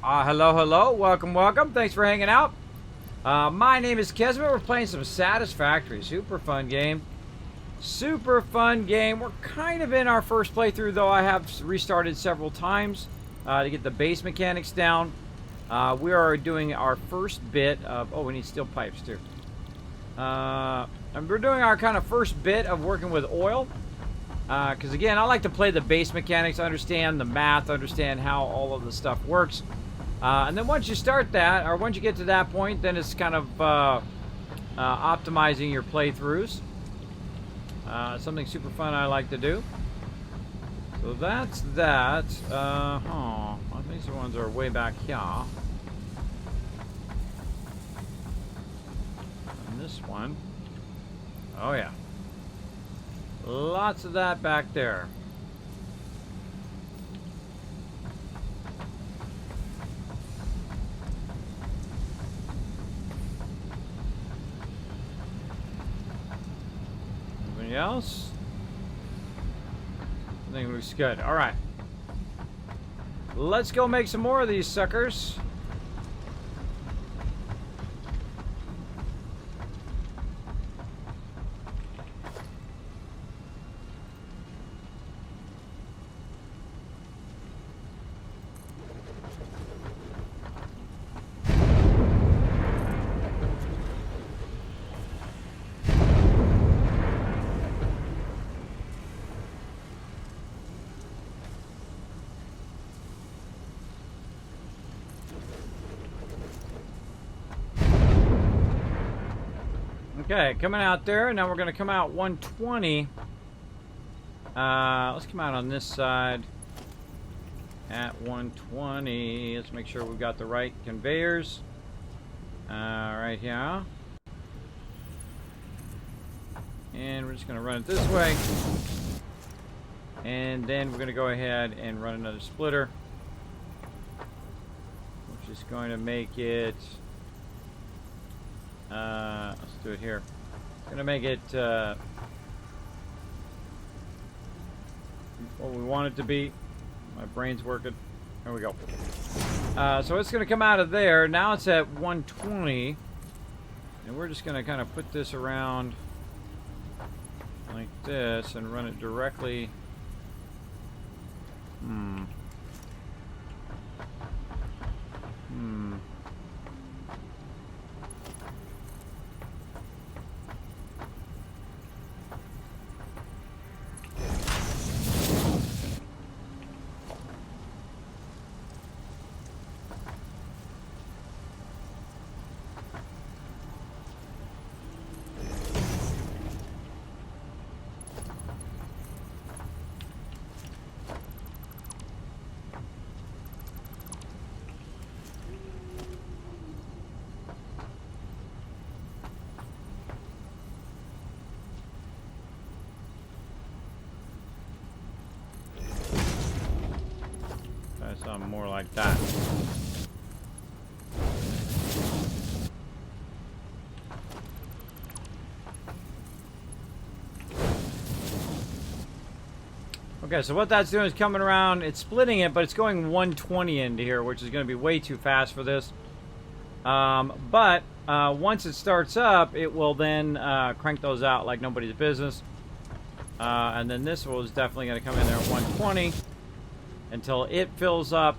Hello, hello. Welcome, welcome. Thanks for hanging out. My name is Kismet. We're playing some Satisfactory. Super fun game. Super fun game. We're kind of in our first playthrough, though. I have restarted several times to get the base mechanics down. We are doing our first bit of... Oh, we need steel pipes, too. And we're doing our kind of first bit of working with oil. Because, again, I like to play the base mechanics, understand the math, understand how all of the stuff works. And then once you start that, or once you get to that point, then it's kind of optimizing your playthroughs. Something super fun I like to do. So that's that. These ones are way back here. And this one. Oh yeah. Lots of that back there. Anybody else? I think it looks good. All right. Let's go make some more of these suckers. Okay, coming out there. Now we're going to come out 120. Let's come out on this side at 120. Let's make sure we've got the right conveyors. Right here. And we're just going to run it this way. And then we're going to go ahead and run another splitter, which is going to make it... let's do it here. It's gonna make it what we want it to be. My brain's working. There we go. So it's gonna come out of there. Now it's at 120, and we're just gonna kind of put this around like this and run it directly. Something more like that. Okay, so what that's doing is coming around, it's splitting it, but it's going 120 into here, which is going to be way too fast for this. But once it starts up, it will then crank those out like nobody's business. And then this one is definitely going to come in there at 120 until it fills up.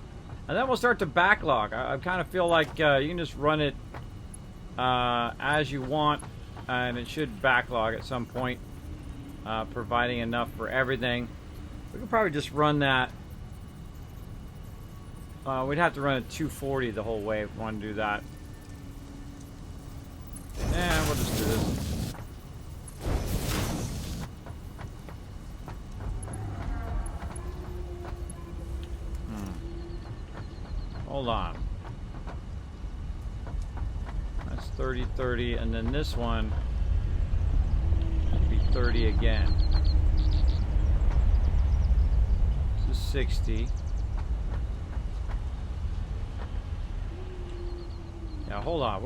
And then we'll start to backlog. I kind of feel like you can just run it as you want, and it should backlog at some point, providing enough for everything. We could probably just run that. We'd have to run it 240 the whole way if we want to do that. Yeah, we'll just do this. Hold on. That's 30, 30, and then this one would be 30 again. This is 60. Yeah, hold on.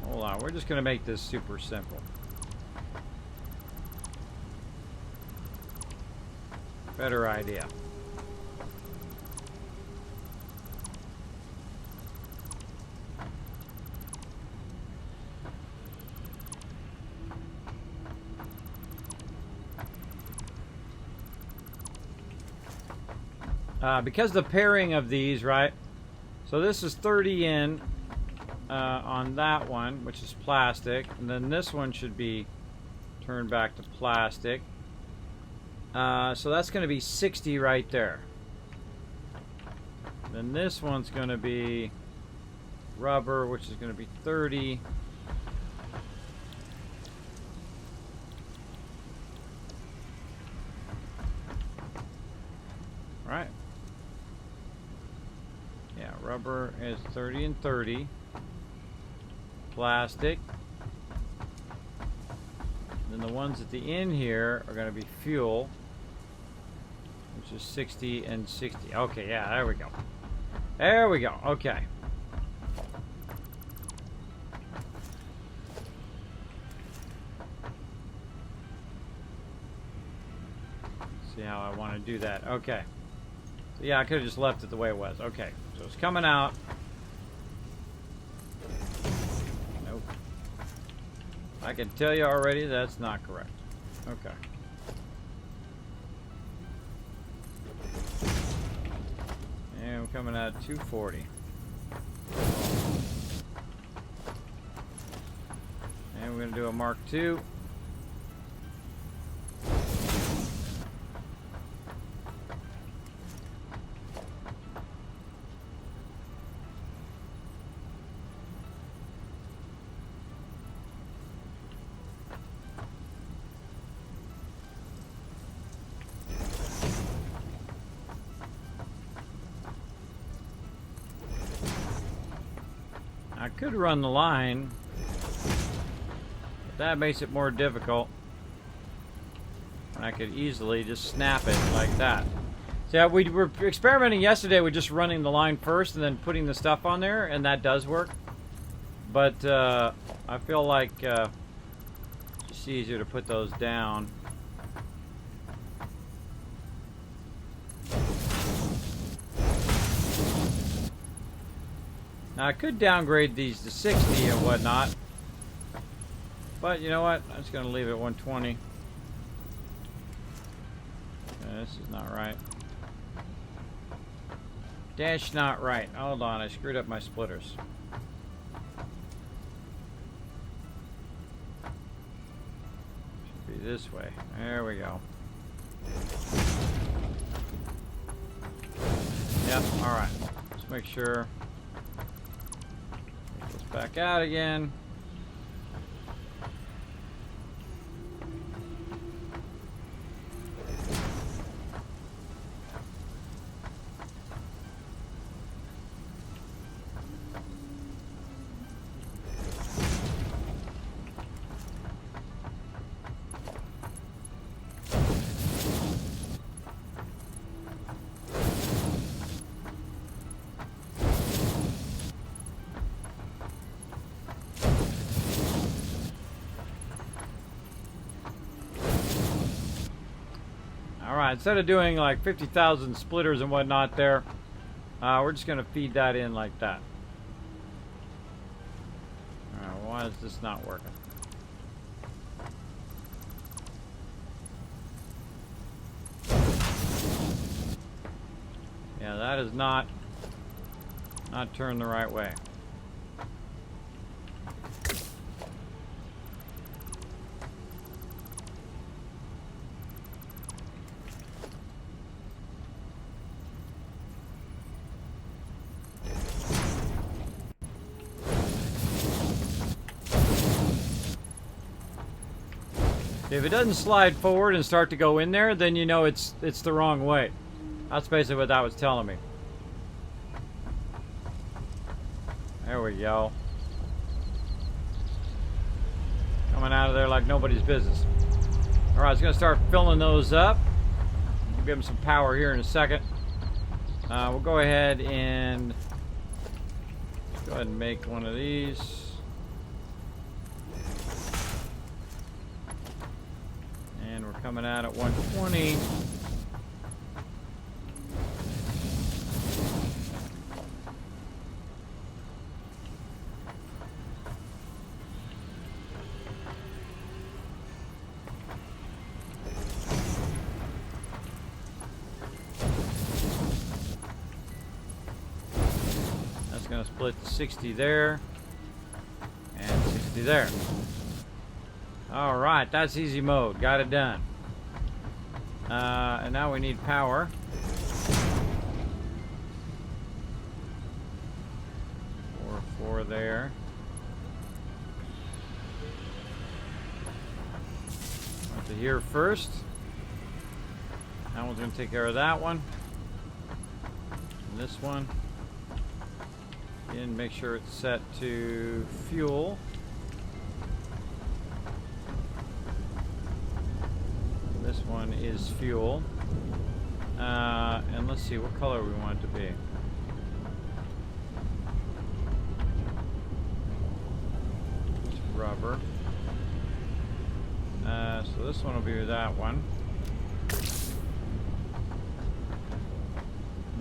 Hold on. We're just gonna make this super simple. Better idea. Because the pairing of these, right? So this is 30 in on that one, which is plastic, and then this one should be turned back to plastic. So that's going to be 60 right there. Then this one's going to be rubber, which is going to be 30. Right. Yeah, rubber is 30 and 30. Plastic. Then the ones at the end here are going to be fuel, which is 60 and 60. Okay, yeah, there we go. There we go. Okay. See how I want to do that. Okay. So yeah, I could have just left it the way it was. Okay. So it's coming out. Nope. I can tell you already that's not correct. Okay. And we're coming out at 240. And we're going to do a Mark II. I could run the line, but that makes it more difficult. And I could easily just snap it like that. So we were experimenting yesterday with just running the line first and then putting the stuff on there, and that does work. But I feel like it's just easier to put those down. Now I could downgrade these to 60 and whatnot, but you know what? I'm just going to leave it 120. This is not right. Dash not right. Hold on, I screwed up my splitters. Should be this way. There we go. Yep, alright. Let's make sure. Take this back out again. Alright, instead of doing like 50,000 splitters and whatnot there, we're just going to feed that in like that. Alright, why is this not working? Yeah, that is not turned the right way. If it doesn't slide forward and start to go in there, then you know it's the wrong way. That's basically what that was telling me. There we go. Coming out of there like nobody's business. Alright, it's going to start filling those up. We'll give them some power here in a second. We'll go ahead and make one of these. And we're coming out at 120. That's going to split 60 there and 60 there. Alright, that's easy mode. Got it done. And now we need power. Four there. Up to here first. That one's going to take care of that one. And this one. And make sure it's set to fuel. This one is fuel. And let's see what color we want it to be. It's rubber. So this one will be that one.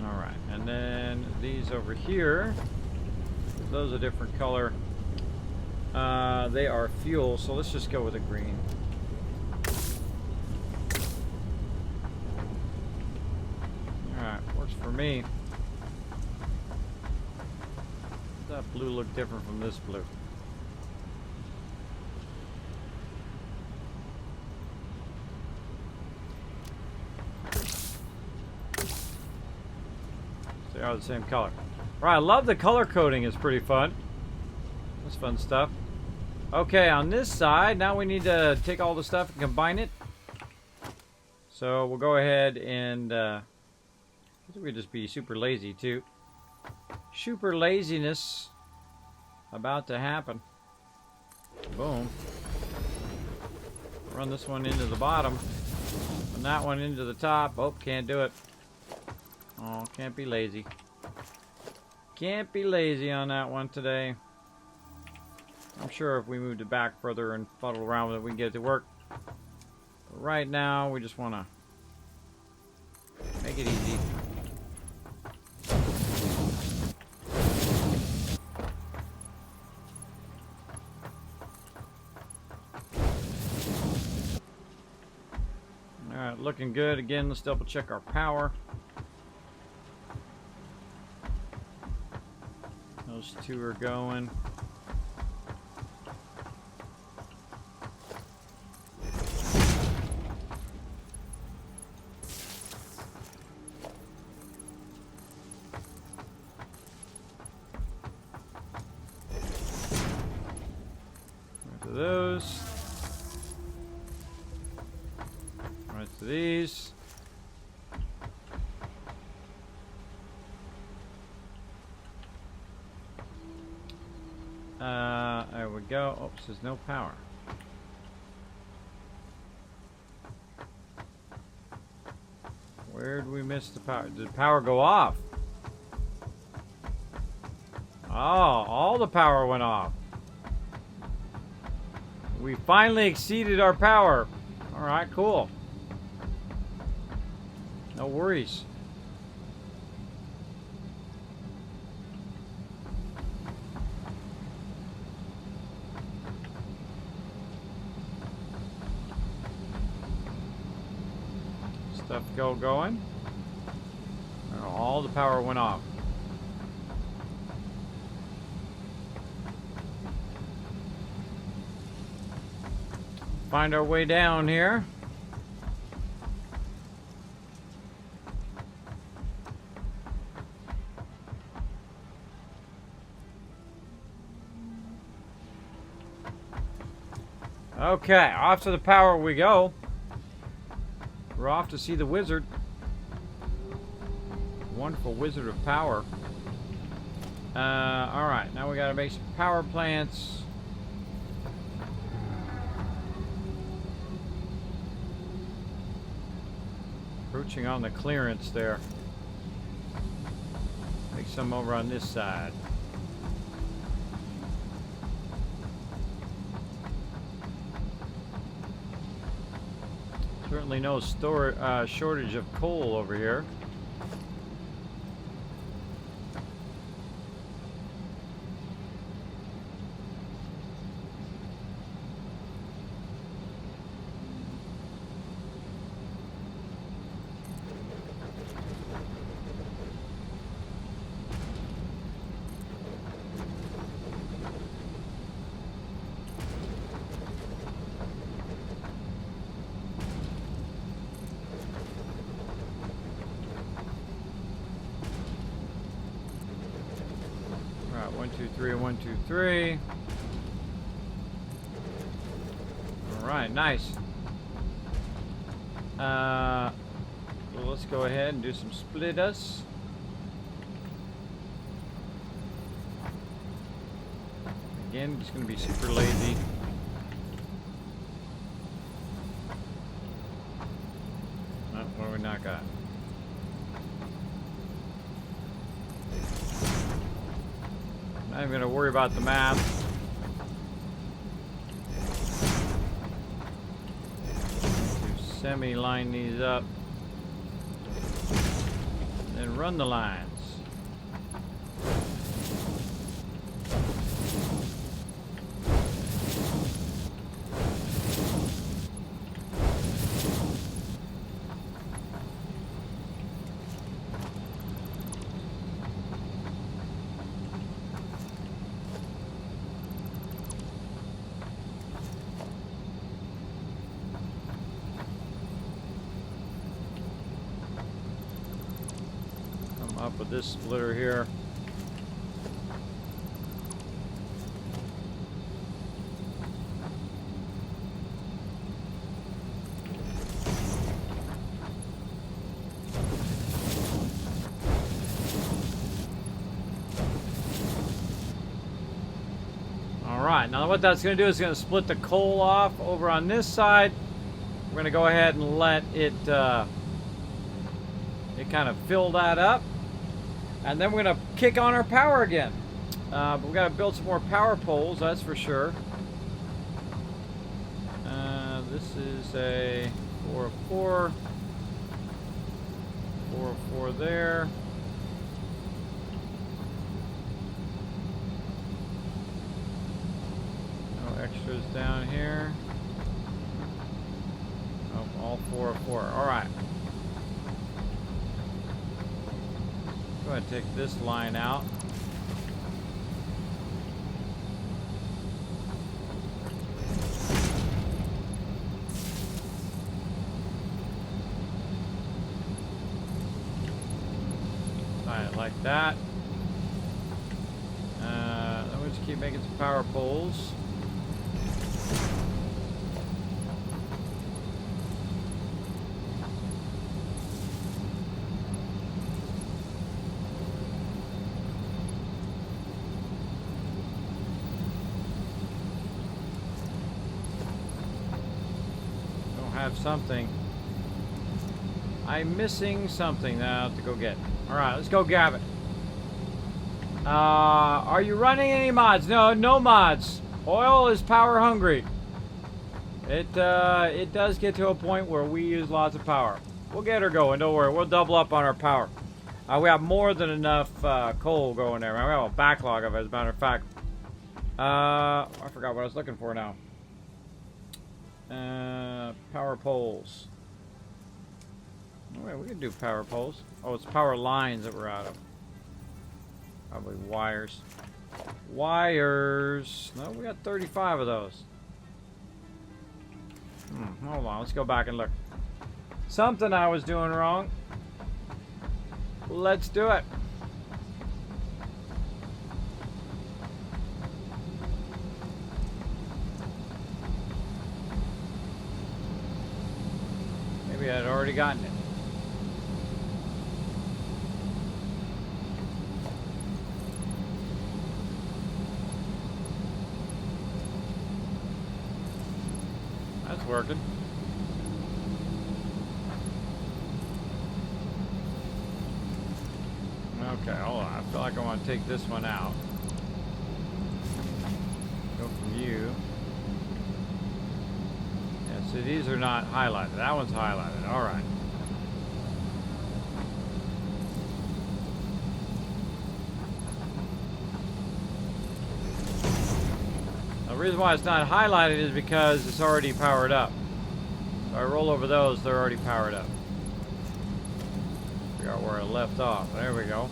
Alright, and then these over here, those are a different color. They are fuel, so let's just go with a green. For me, that blue look different from this blue. They are the same color. Right, I love the color coding. It's pretty fun. That's fun stuff. Okay, on this side, now we need to take all the stuff and combine it. So we'll go ahead and I think we just be super lazy too. Super laziness about to happen. Boom. Run this one into the bottom. And that one into the top. Oh, can't do it. Oh, can't be lazy. Can't be lazy on that one today. I'm sure if we moved it back further and fuddle around with it, we can get it to work. But right now, we just want to make it easy. Alright, looking good. Again, let's double check our power. Those two are going. Right to those. Right to these. There we go. Oops, there's no power. Where did we miss the power? Did the power go off? Oh, all the power went off. We finally exceeded our power. Alright, cool. No worries. Stuff going. All the power went off. Find our way down here. Okay, off to the power we go. We're off to see the wizard. Wonderful wizard of power. Alright, now we gotta make some power plants. Approaching on the clearance there. Make some over on this side. Certainly no shortage of coal over here. Alright, 1, 2, 3, 1, 2, 3. Alright, nice. Well, let's go ahead and do some splitters. Again, just going to be super lazy. Oh, what do we not got? Not even going to worry about the map. Semi-line these up. Then run the lines. Up with this splitter here. Alright, now what that's going to do is going to split the coal off over on this side. We're going to go ahead and let it kind of fill that up. And then we're going to kick on our power again. But we've got to build some more power poles, that's for sure. This is a 404. 404 there. No extras down here. Oh, all 404. Alright. Go ahead and take this line out. Tie it like that. Then we just keep making some power poles. Something. I'm missing something that I have to go get. Alright, let's go grab it. Are you running any mods? No, no mods. Oil is power hungry. It does get to a point where we use lots of power. We'll get her going. Don't worry. We'll double up on our power. We have more than enough coal going there. We have a backlog of it, as a matter of fact. I forgot what I was looking for now. Power poles. Oh, wait, we can do power poles. Oh, it's power lines that we're out of. Probably wires. Wires. No, we got 35 of those. Hold on. Let's go back and look. Something I was doing wrong. Let's do it. Maybe I'd already gotten it. That's working. Okay, hold on. I feel like I want to take this one out. Go from you. Yeah, so these are not highlighted. That one's highlighted. All right. The reason why it's not highlighted is because it's already powered up. So I roll over those, they're already powered up. Figure out where I left off. There we go.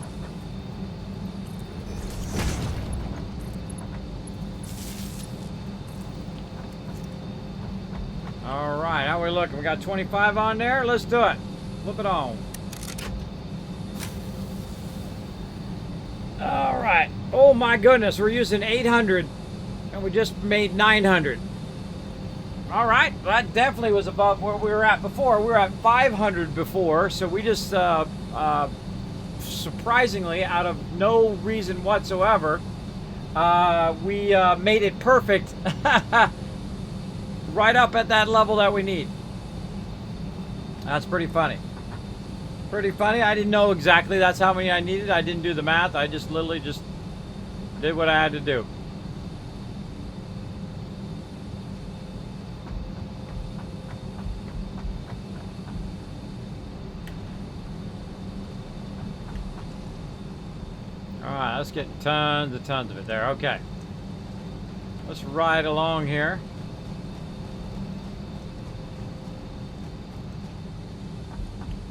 All right, how we looking? We got 25 on there. Let's do it. Flip it on. All right. Oh my goodness, we're using 800, and we just made 900. All right, that definitely was above where we were at before. We were at 500 before, so we just surprisingly, out of no reason whatsoever, we made it perfect. Right up at that level that we need. That's pretty funny. Pretty funny. I didn't know exactly that's how many I needed. I didn't do the math. I just literally just did what I had to do. Alright, let's get tons and tons of it there. Okay. Let's ride along here.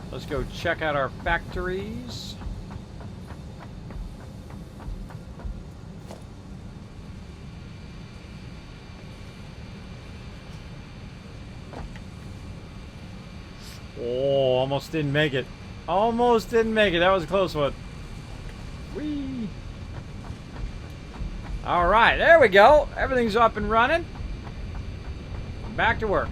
Let's go check out our factories. Oh, almost didn't make it. Almost didn't make it. That was a close one. Whee! All right, there we go. Everything's up and running. Back to work.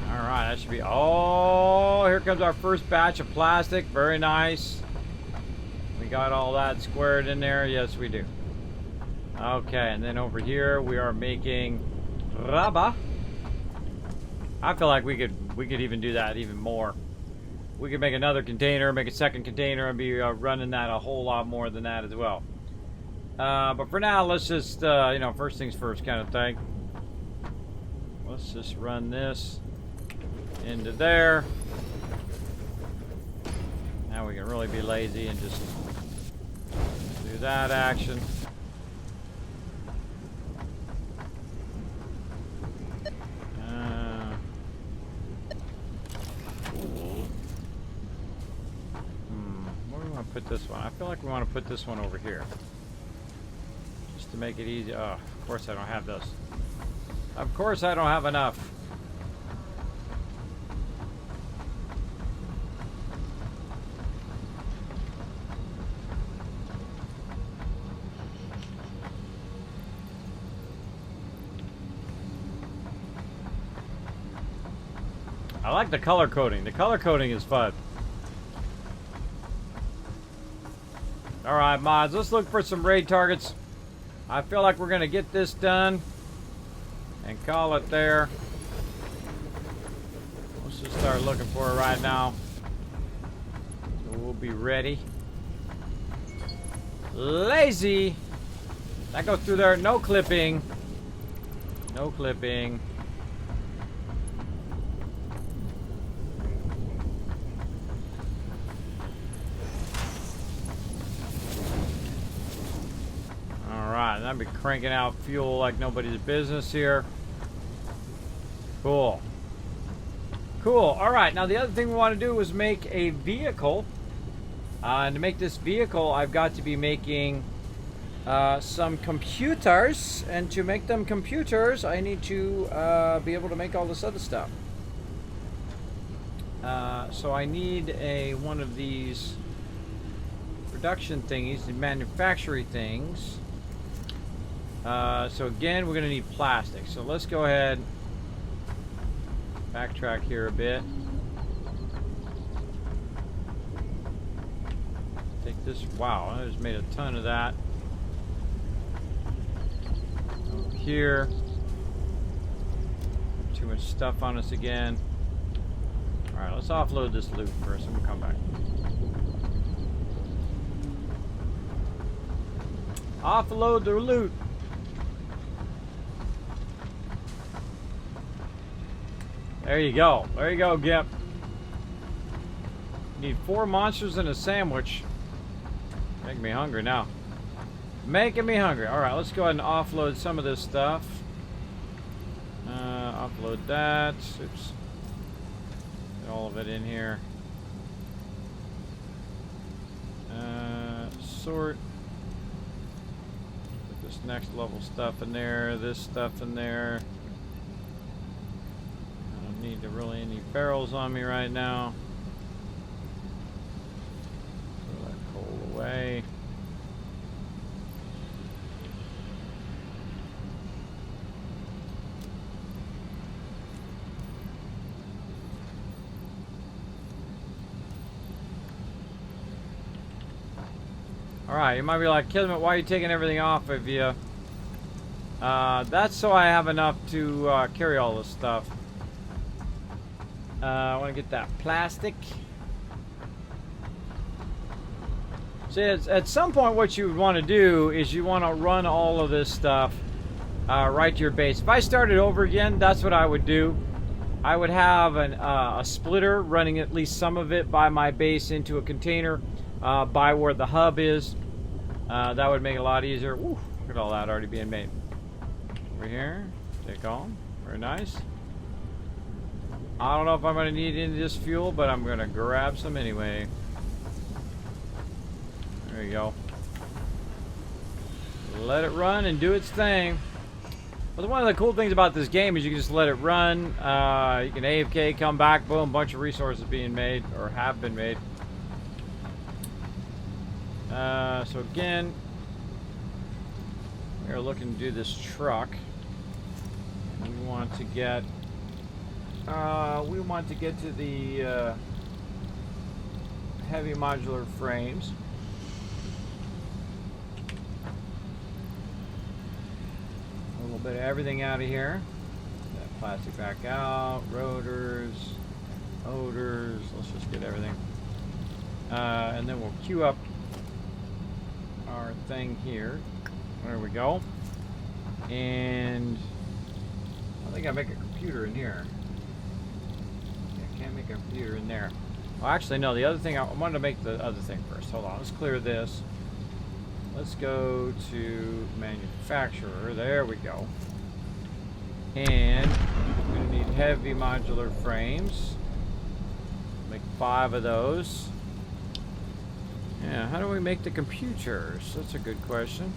Alright, that should be... Oh, here comes our first batch of plastic. Very nice. We got all that squared in there. Yes, we do. Okay, and then over here we are making rubber. I feel like we could even do that even more. We could make another container, make a second container, and be running that a whole lot more than that as well. But for now, let's just, you know, first things first kind of thing. Let's just run this into there. Now we can really be lazy and just do that action. Where do we want to put this one? I feel like we want to put this one over here. Just to make it easy. Oh, of course I don't have this. Of course I don't have enough. I like the color coding. The color coding is fun. Alright, mods, let's look for some raid targets. I feel like we're going to get this done and call it there. Let's just start looking for it right now. So we'll be ready. Lazy! That goes through there. No clipping. No clipping. I've been cranking out fuel like nobody's business here. Cool. Cool. All right. Now, the other thing we want to do is make a vehicle. And to make this vehicle, I've got to be making some computers. And to make them computers, I need to be able to make all this other stuff. So I need one of these production thingies, the manufacturing things. So again, we're going to need plastic. So let's go ahead, backtrack here a bit. Take this. Wow, I just made a ton of that. Over here. Too much stuff on us again. Alright, let's offload this loot first and we'll come back. Offload the loot. There you go. There you go, Gip. Need 4 monsters and a sandwich. Making me hungry now. Making me hungry. Alright, let's go ahead and offload some of this stuff. Offload that. Oops. Get all of it in here. Sort. Put this next level stuff in there. This stuff in there. I don't need really any barrels on me right now. Throw that coal away. Alright, you might be like, Kismet, why are you taking everything off of you? That's so I have enough to carry all this stuff. I want to get that plastic. See, at some point what you would want to do is you want to run all of this stuff right to your base. If I started over again, that's what I would do. I would have a splitter running at least some of it by my base into a container by where the hub is. That would make it a lot easier. Woo, look at all that already being made. Over here, take on. Very nice. I don't know if I'm going to need any of this fuel, but I'm going to grab some anyway. There you go. Let it run and do its thing. But one of the cool things about this game is you can just let it run. You can AFK, come back, boom, bunch of resources being made, or have been made. So again, we're looking to do this truck. We want to get to the heavy modular frames. A little bit of everything out of here. That plastic back out, rotors, motors. Let's just get everything. And then we'll queue up our thing here. There we go. And I think I make a computer in here. I can't make a computer in there. Well, actually, no. The other thing, I wanted to make the other thing first. Hold on. Let's clear this. Let's go to manufacturer. There we go. And we're going to need heavy modular frames. Make 5 of those. Yeah, how do we make the computers? That's a good question.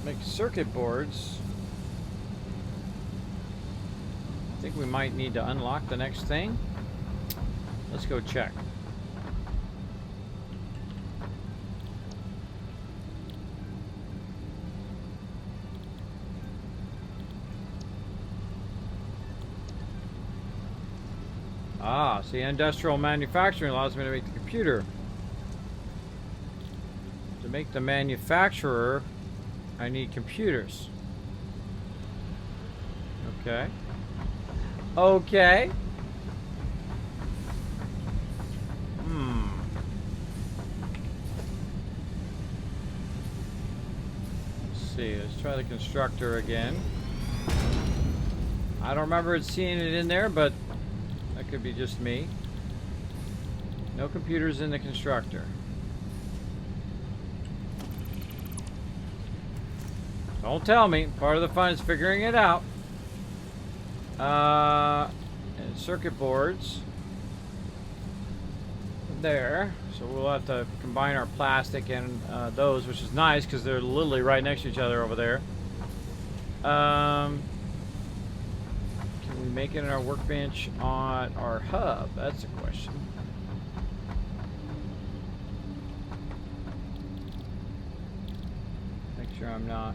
Make circuit boards. I think we might need to unlock the next thing. Let's go check. Ah, see, industrial manufacturing allows me to make the computer. To make the manufacturer, I need computers. Okay. Okay. Let's see, let's try the constructor again. I don't remember seeing it in there, but that could be just me. No computers in the constructor. Don't tell me. Part of the fun is figuring it out. And circuit boards. There. So we'll have to combine our plastic and those, which is nice because they're literally right next to each other over there. Can we make it in our workbench on our hub? That's a question. Make sure I'm not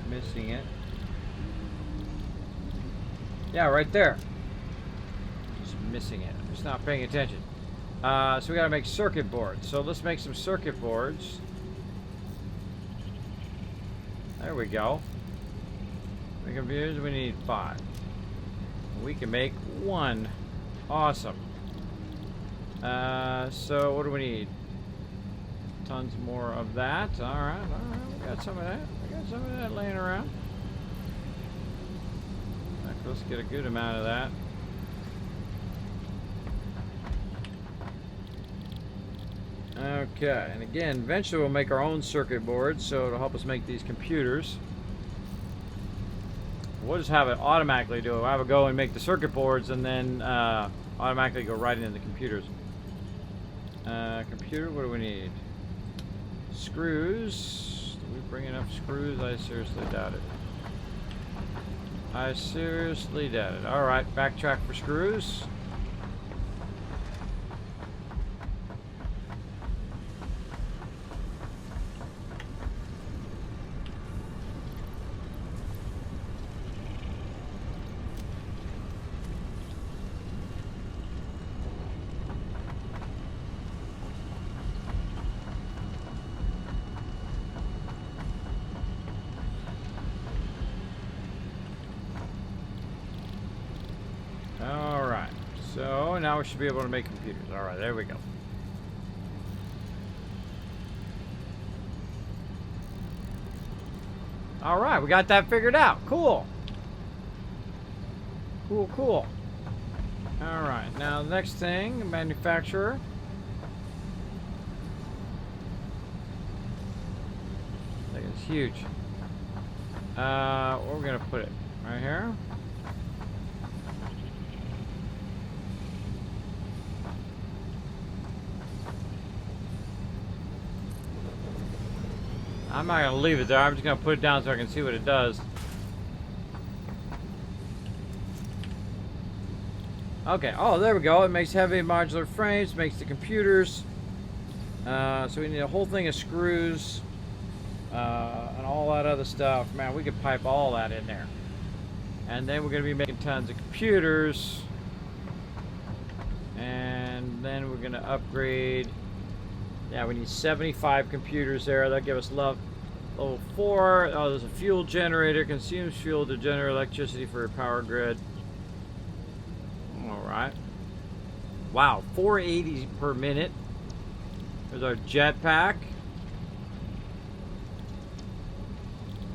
missing it. Yeah, right there. Just missing it. I'm just not paying attention. So we gotta make circuit boards. So let's make some circuit boards. There we go. Make computers, we need 5. We can make 1. Awesome. So what do we need? Tons more of that. Alright, we got some of that. We got some of that laying around. Let's get a good amount of that. Okay, and again, eventually we'll make our own circuit boards, so it'll help us make these computers. We'll just have it automatically do it. We'll have it go and make the circuit boards and then automatically go right into the computers. Computer, what do we need? Screws. Do we bring enough screws? I seriously doubt it. I seriously doubt it. Alright, backtrack for screws. Alright, so now we should be able to make computers. Alright, there we go. Alright, we got that figured out. Cool. Cool, cool. Alright, now the next thing, manufacturer. I think it's huge. Where are we going to put it? Right here? I'm not going to leave it there. I'm just going to put it down so I can see what it does. Okay. Oh, there we go. It makes heavy modular frames, makes the computers. So we need a whole thing of screws and all that other stuff. Man, we could pipe all that in there. And then we're going to be making tons of computers. And then we're going to upgrade. Yeah, we need 75 computers there. That'll give us level 4. Oh, there's a fuel generator. Consumes fuel to generate electricity for a power grid. Alright. Wow, 480 per minute. There's our jetpack.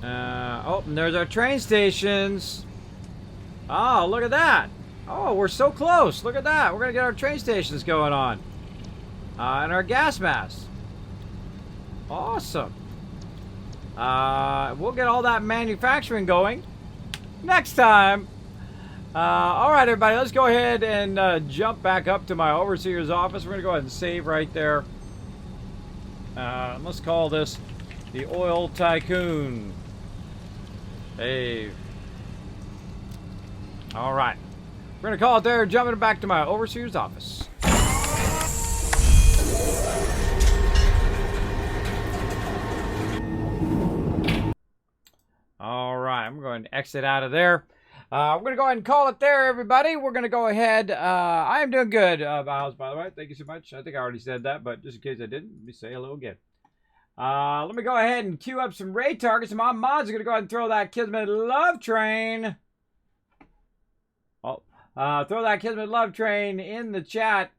Oh, and there's our train stations. Oh, look at that. Oh, we're so close. Look at that. We're going to get our train stations going on. And our gas masks. Awesome. We'll get all that manufacturing going next time. Alright, everybody. Let's go ahead and jump back up to my overseer's office. We're going to go ahead and save right there. Let's call this the Oil Tycoon. Hey. Alright. We're going to call it there, jumping back to my overseer's office. Alright, I'm going to exit out of there. We're going to go ahead and call it there, everybody. We're going to go ahead. I am doing good, Miles, by the way. Thank you so much. I think I already said that, but just in case I didn't, let me say hello again. Let me go ahead and queue up some raid targets. My mods are going to go ahead and throw that Kismet Love Train. Oh, throw that Kismet Love Train in the chat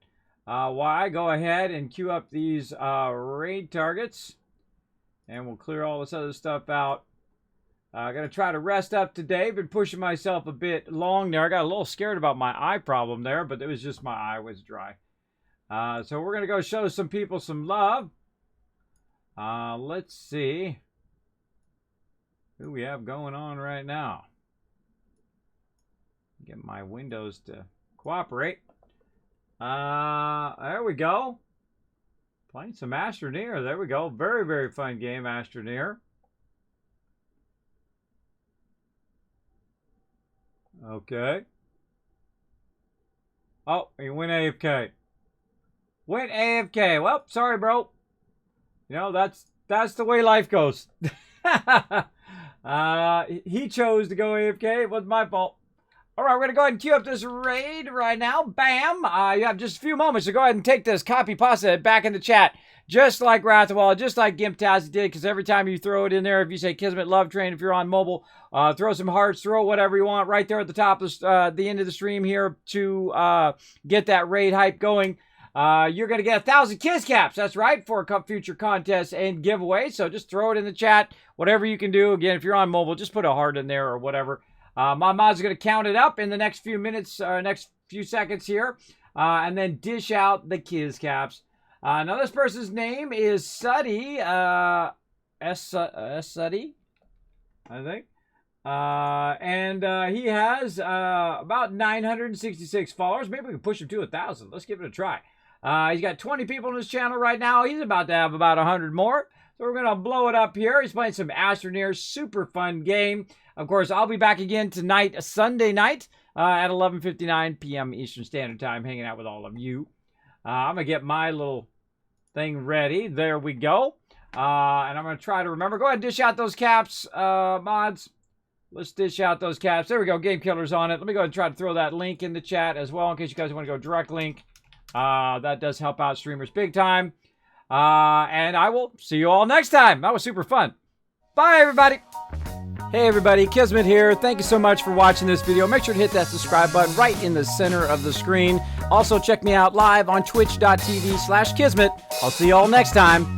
while I go ahead and queue up these raid targets. And we'll clear all this other stuff out. Gonna try to rest up today. Been pushing myself a bit long there. I got a little scared about my eye problem there, but it was just my eye was dry. So we're gonna go show some people some love. Let's see who we have going on right now. Get my windows to cooperate. There we go. Playing some Astroneer. There we go. Very, very fun game, Astroneer. Okay. Oh, he went AFK. Went AFK. Well, sorry, bro. You know, that's the way life goes. He chose to go AFK. It wasn't my fault. All right, we're going to go ahead and queue up this raid right now. Bam. You have just a few moments to go ahead and take this copy pasta back in the chat. Just like Rathwall, just like Gimptastic did, because every time you throw it in there, if you say Kismet Love Train, if you're on mobile, throw some hearts, throw whatever you want right there at the top of the end of the stream here to get that raid hype going. You're going to get 1,000 Kiss Caps. That's right, for future contests and giveaways. So just throw it in the chat, whatever you can do. Again, if you're on mobile, just put a heart in there or whatever. My mods are going to count it up in the next few minutes, next few seconds here, and then dish out the Kiss Caps. Now, this person's name is Suddy, Suddy, I think. And he has about 966 followers. Maybe we can push him to 1,000. Let's give it a try. He's got 20 people on his channel right now. He's about to have about 100 more. So we're going to blow it up here. He's playing some Astroneer. Super fun game. Of course, I'll be back again tonight, Sunday night, at 11:59 p.m. Eastern Standard Time, hanging out with all of you. I'm going to get my little thing ready. There we go. And I'm going to try to remember. Go ahead and dish out those caps, mods. Let's dish out those caps. There we go. Game Killer's on it. Let me go ahead and try to throw that link in the chat as well in case you guys want to go direct link. That does help out streamers big time. And I will see you all next time. That was super fun. Bye, everybody. Hey, everybody. Kismet here. Thank you so much for watching this video. Make sure to hit that subscribe button right in the center of the screen. Also, check me out live on twitch.tv/Kismet. I'll see you all next time.